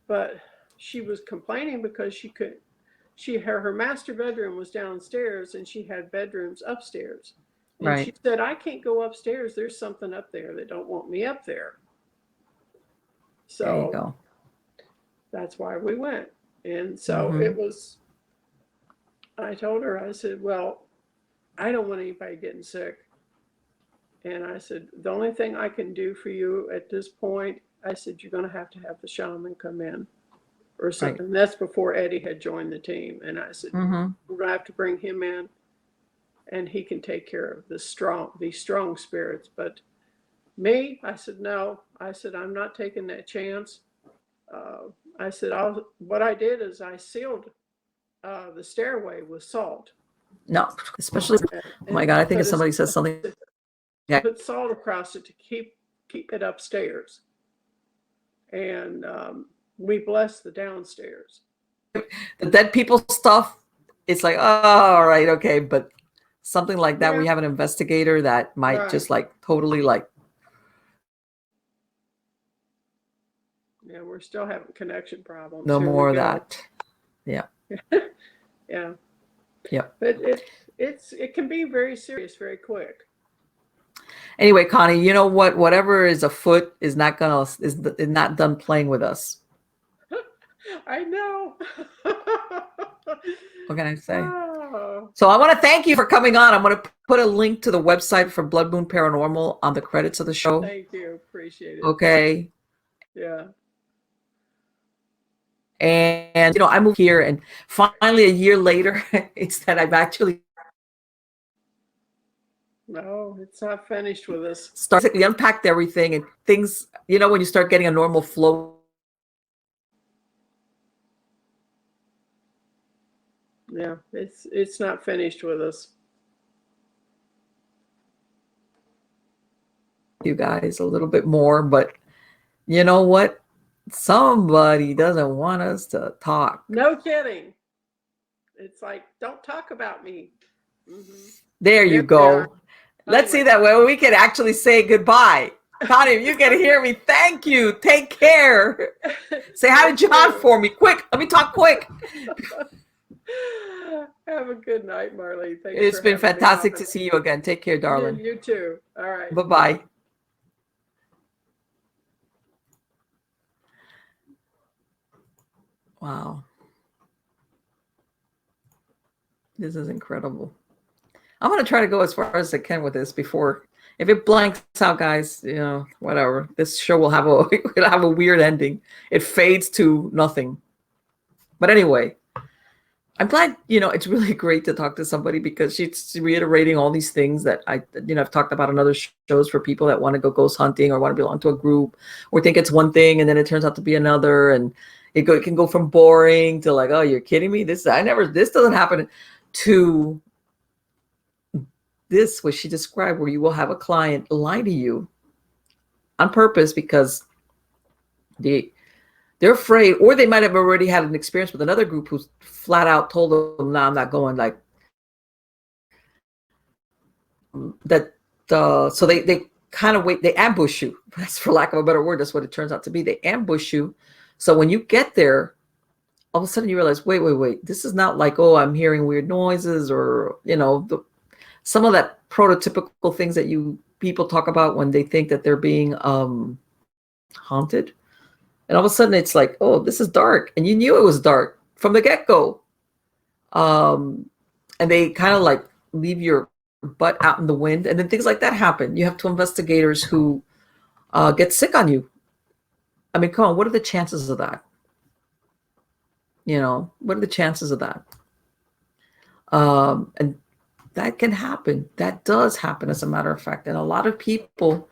But she was complaining because her master bedroom was downstairs and she had bedrooms upstairs. And Right. she said, I can't go upstairs. There's something up there that don't want me up there. So there you go. That's why we went. And so it was, I told her, I said, well, I don't want anybody getting sick. And I said, the only thing I can do for you at this point, I said, you're going to have the shaman come in or something. Right. That's before Eddie had joined the team. And I said, we're going to have to bring him in and he can take care of these strong spirits. But me, I said, no. I said, I'm not taking that chance. I said, what I did is I sealed the stairway with salt. No, especially, oh my God, I think if somebody says something. Yeah. Put salt across it to keep it upstairs. And we blessed the downstairs. The dead people stuff, it's like, oh, all right, okay. But something like that, we have an investigator that might just like totally like. Yeah, we're still having connection problems. No more of that. Yeah. Yeah. Yeah. But it can be very serious very quick. Anyway, Connie, you know what? Whatever is afoot is not not done playing with us. I know. What can I say? Oh. So I want to thank you for coming on. I'm going to put a link to the website for Blood Moon Paranormal on the credits of the show. Thank you. Appreciate it. Okay. Yeah. And I moved here, and finally a year later, it's that I've actually. No, it's not finished with us. We unpacked everything and things, when you start getting a normal flow. Yeah, it's not finished with us. You guys a little bit more, but you know what? Somebody doesn't want us to talk. No kidding. It's like, don't talk about me. There you go. Let's see that way we can actually say goodbye. Connie, if you can hear me, thank you. Take care. Say hi to John for me. Quick. Let me talk quick. Have a good night, Marlene. Thanks. It's been fantastic to see you again. Take care, darling. You too. All right. Bye-bye. Wow. This is incredible. I'm going to try to go as far as I can with this before, if it blanks out, guys, whatever. This show will have a weird ending. It fades to nothing. But anyway, I'm glad, it's really great to talk to somebody because she's reiterating all these things that I've talked about on other shows for people that want to go ghost hunting or want to belong to a group or think it's one thing and then it turns out to be another. And it can go from boring to like, oh, you're kidding me? This doesn't happen, to this, what she described, where you will have a client lie to you on purpose because they're afraid, or they might have already had an experience with another group who's flat out told them, no, I'm not going, like that. So they kind of wait, they ambush you. That's, for lack of a better word, that's what it turns out to be. They ambush you. So when you get there, all of a sudden you realize, wait, this is not like, oh, I'm hearing weird noises or, some of that prototypical things that people talk about when they think that they're being haunted. And all of a sudden it's like, oh, this is dark. And you knew it was dark from the get-go. And they kind of like leave your butt out in the wind. And then things like that happen. You have two investigators who get sick on you. I mean, come on, what are the chances of that? What are the chances of that? And that can happen. That does happen, as a matter of fact. And a lot of people,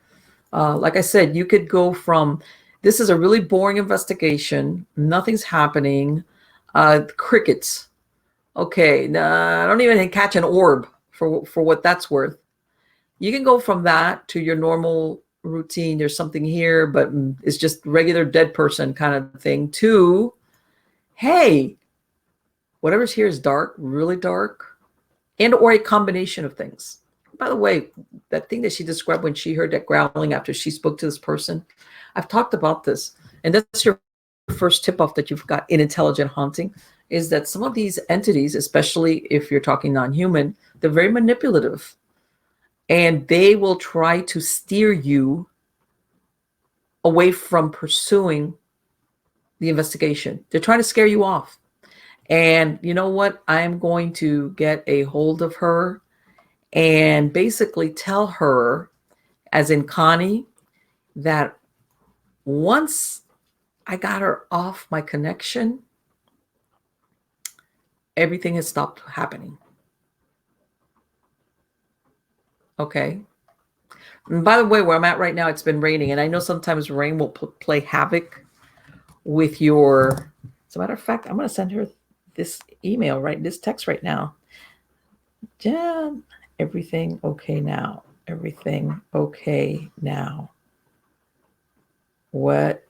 like I said, you could go from, this is a really boring investigation, nothing's happening, crickets. Okay, I don't even catch an orb for what that's worth. You can go from that to your normal routine, there's something here, but it's just regular dead person kind of thing, to, hey, whatever's here is dark, really dark, and or a combination of things. By the way, that thing that she described when she heard that growling after she spoke to this person, I've talked about this, and that's your first tip-off that you've got in intelligent haunting, is that some of these entities, especially if you're talking non-human, they're very manipulative, and they will try to steer you away from pursuing the investigation. They're trying to scare you off. And you know what? I'm going to get a hold of her and basically tell her, as in Connie, that once I got her off my connection, everything has stopped happening. Okay. And by the way, where I'm at right now, it's been raining, and I know sometimes rain will play havoc with your. As a matter of fact, I'm going to send her this email, this text right now. Jen, everything okay now? Everything okay now? What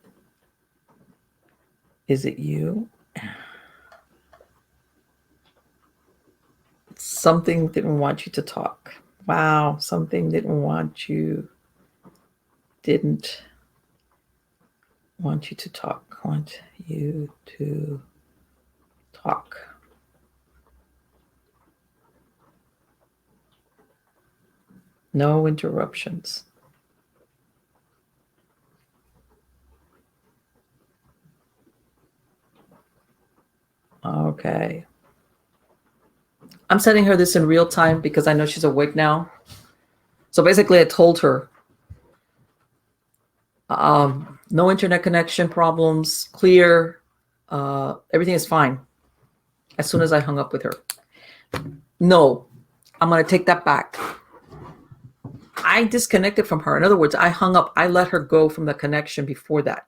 is it? You? Something didn't want you to talk. Wow, something didn't want you to talk. Want you to talk. No interruptions. Okay. I'm sending her this in real time because I know she's awake now. So basically I told her, no internet connection problems, clear, everything is fine. As soon as I hung up with her. No, I'm going to take that back. I disconnected from her. In other words, I hung up. I let her go from the connection before that.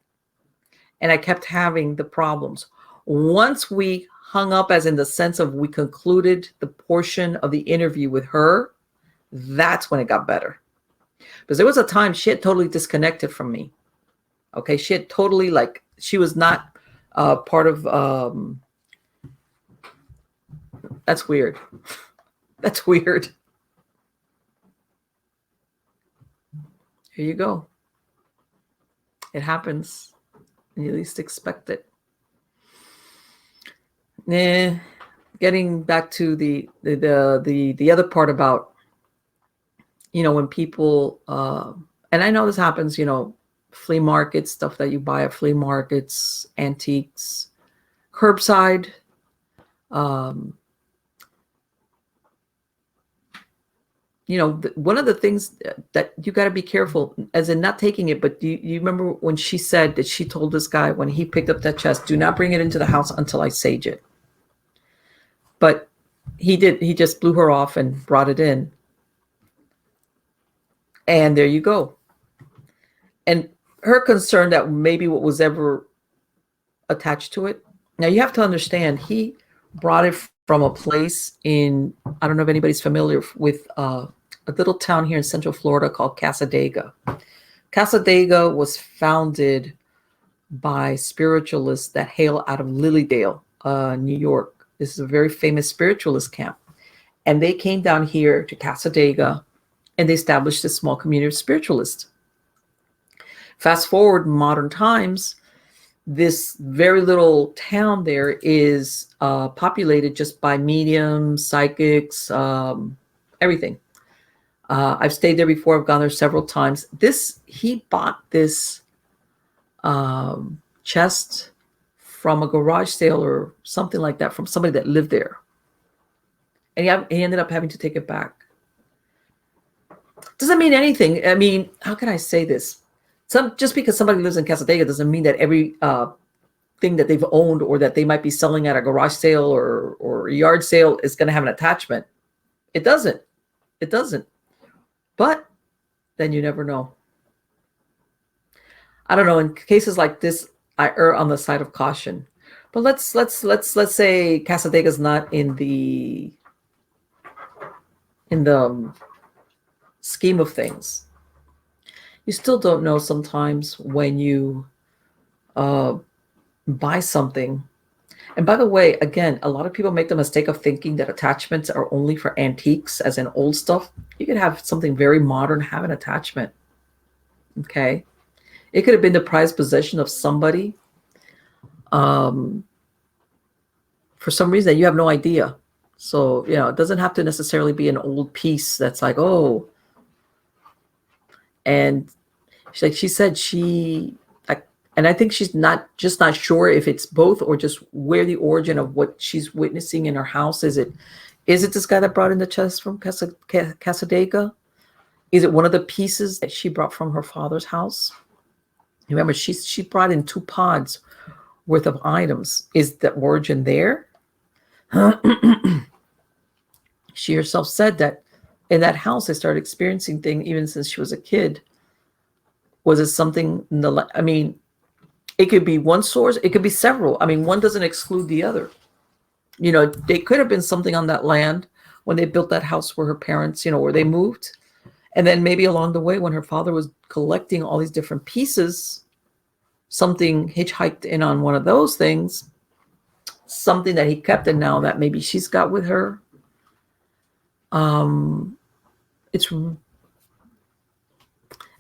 And I kept having the problems. Once we hung up, as in the sense of we concluded the portion of the interview with her, that's when it got better. Because there was a time she had totally disconnected from me. Okay, she had totally, like, she was not part of, that's weird. That's weird. Here you go. It happens when you least expect it. Getting back to the other part about, when people, and I know this happens, flea markets, stuff that you buy at flea markets, antiques, curbside. One of the things that you got to be careful, as in not taking it, but you remember when she said that she told this guy when he picked up that chest, do not bring it into the house until I sage it. But he did. He just blew her off and brought it in. And there you go. And her concern that maybe what was ever attached to it. Now you have to understand, he brought it from a place in, I don't know if anybody's familiar with a little town here in Central Florida called Casadega. Casadega was founded by spiritualists that hail out of Lilydale, New York. This is a very famous spiritualist camp. And they came down here to Casadega and they established a small community of spiritualists. Fast forward modern times, this very little town there is populated just by mediums, psychics, everything. I've stayed there before. I've gone there several times. He bought this chest from a garage sale or something like that from somebody that lived there. And he ended up having to take it back. Doesn't mean anything. I mean, how can I say this? Just because somebody lives in Casadega doesn't mean that every thing that they've owned or that they might be selling at a garage sale or a yard sale is going to have an attachment. It doesn't. It doesn't. But then you never know. I don't know. In cases like this, I err on the side of caution. But let's say Casadega is not in the scheme of things. You still don't know sometimes when you buy something. And by the way, again, a lot of people make the mistake of thinking that attachments are only for antiques, as in old stuff. You could have something very modern have an attachment. Okay. It could have been the prized possession of somebody um, for some reason that you have no idea. So, it doesn't have to necessarily be an old piece that's like, oh, and like she said, and I think she's not sure if it's both or just where the origin of what she's witnessing in her house. Is it this guy that brought in the chest from Casadega? Is it one of the pieces that she brought from her father's house? Remember, she brought in 2 pods worth of items. Is the origin there? She herself said that in that house, they started experiencing things even since she was a kid. Was it something it could be one source, it could be several. One doesn't exclude the other. They could have been something on that land when they built that house where her parents, where they moved. And then maybe along the way when her father was collecting all these different pieces, something hitchhiked in on one of those things, something that he kept, and now that maybe she's got with her. And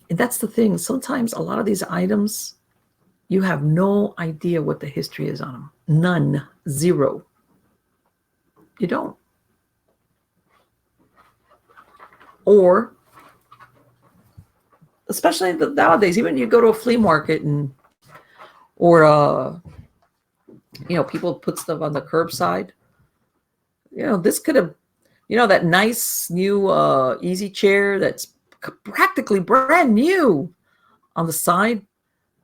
that's the thing. Sometimes a lot of these items, you have no idea what the history is on them. None. Zero. You don't. Or, especially nowadays, even you go to a flea market or people put stuff on the curbside. This could have, that nice new easy chair that's practically brand new on the side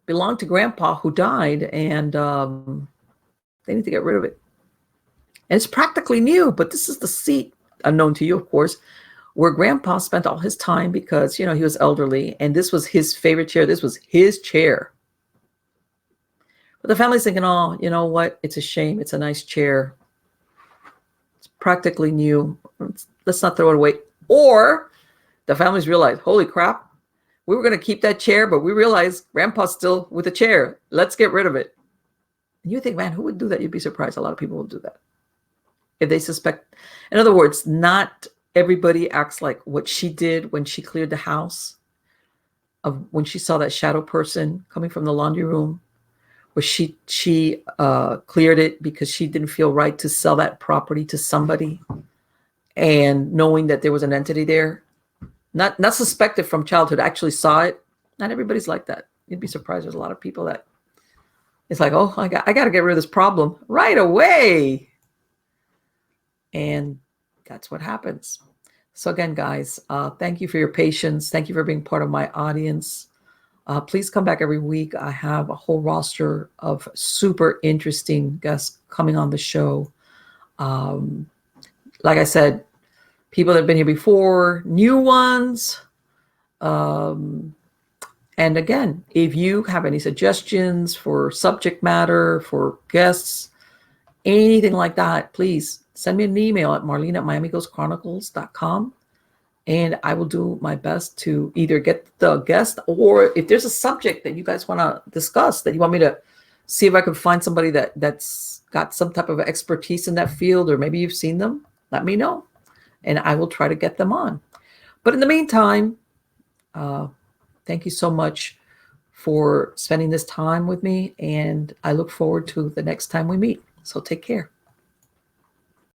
belonged to Grandpa, who died, and they need to get rid of it. And it's practically new, but this is the seat, unknown to you, of course, where Grandpa spent all his time because, he was elderly, and this was his favorite chair. This was his chair. But the family's thinking, oh, you know what? It's a shame. It's a nice chair. It's practically new. Let's not throw it away. Or the families realize, holy crap, we were going to keep that chair, but we realized Grandpa's still with the chair. Let's get rid of it. And you think, man, who would do that? You'd be surprised. A lot of people will do that. If they suspect, in other words, not everybody acts like what she did when she cleared the house, of when she saw that shadow person coming from the laundry room, where she cleared it because she didn't feel right to sell that property to somebody, and knowing that there was an entity there, not suspected from childhood, actually saw it. Not everybody's like that. You'd be surprised. There's a lot of people that it's like, oh, I got to get rid of this problem right away. And that's what happens. So again, guys, thank you for your patience. Thank you for being part of my audience. Please come back every week. I have a whole roster of super interesting guests coming on the show. Like I said, people that have been here before, new ones. And again, if you have any suggestions for subject matter, for guests, anything like that, please send me an email at marlene@miamighostchronicles.com. And I will do my best to either get the guest, or if there's a subject that you guys want to discuss, that you want me to see if I can find somebody that's got some type of expertise in that field, or maybe you've seen them, let me know. And I will try to get them on. But in the meantime, thank you so much for spending this time with me. And I look forward to the next time we meet. So take care.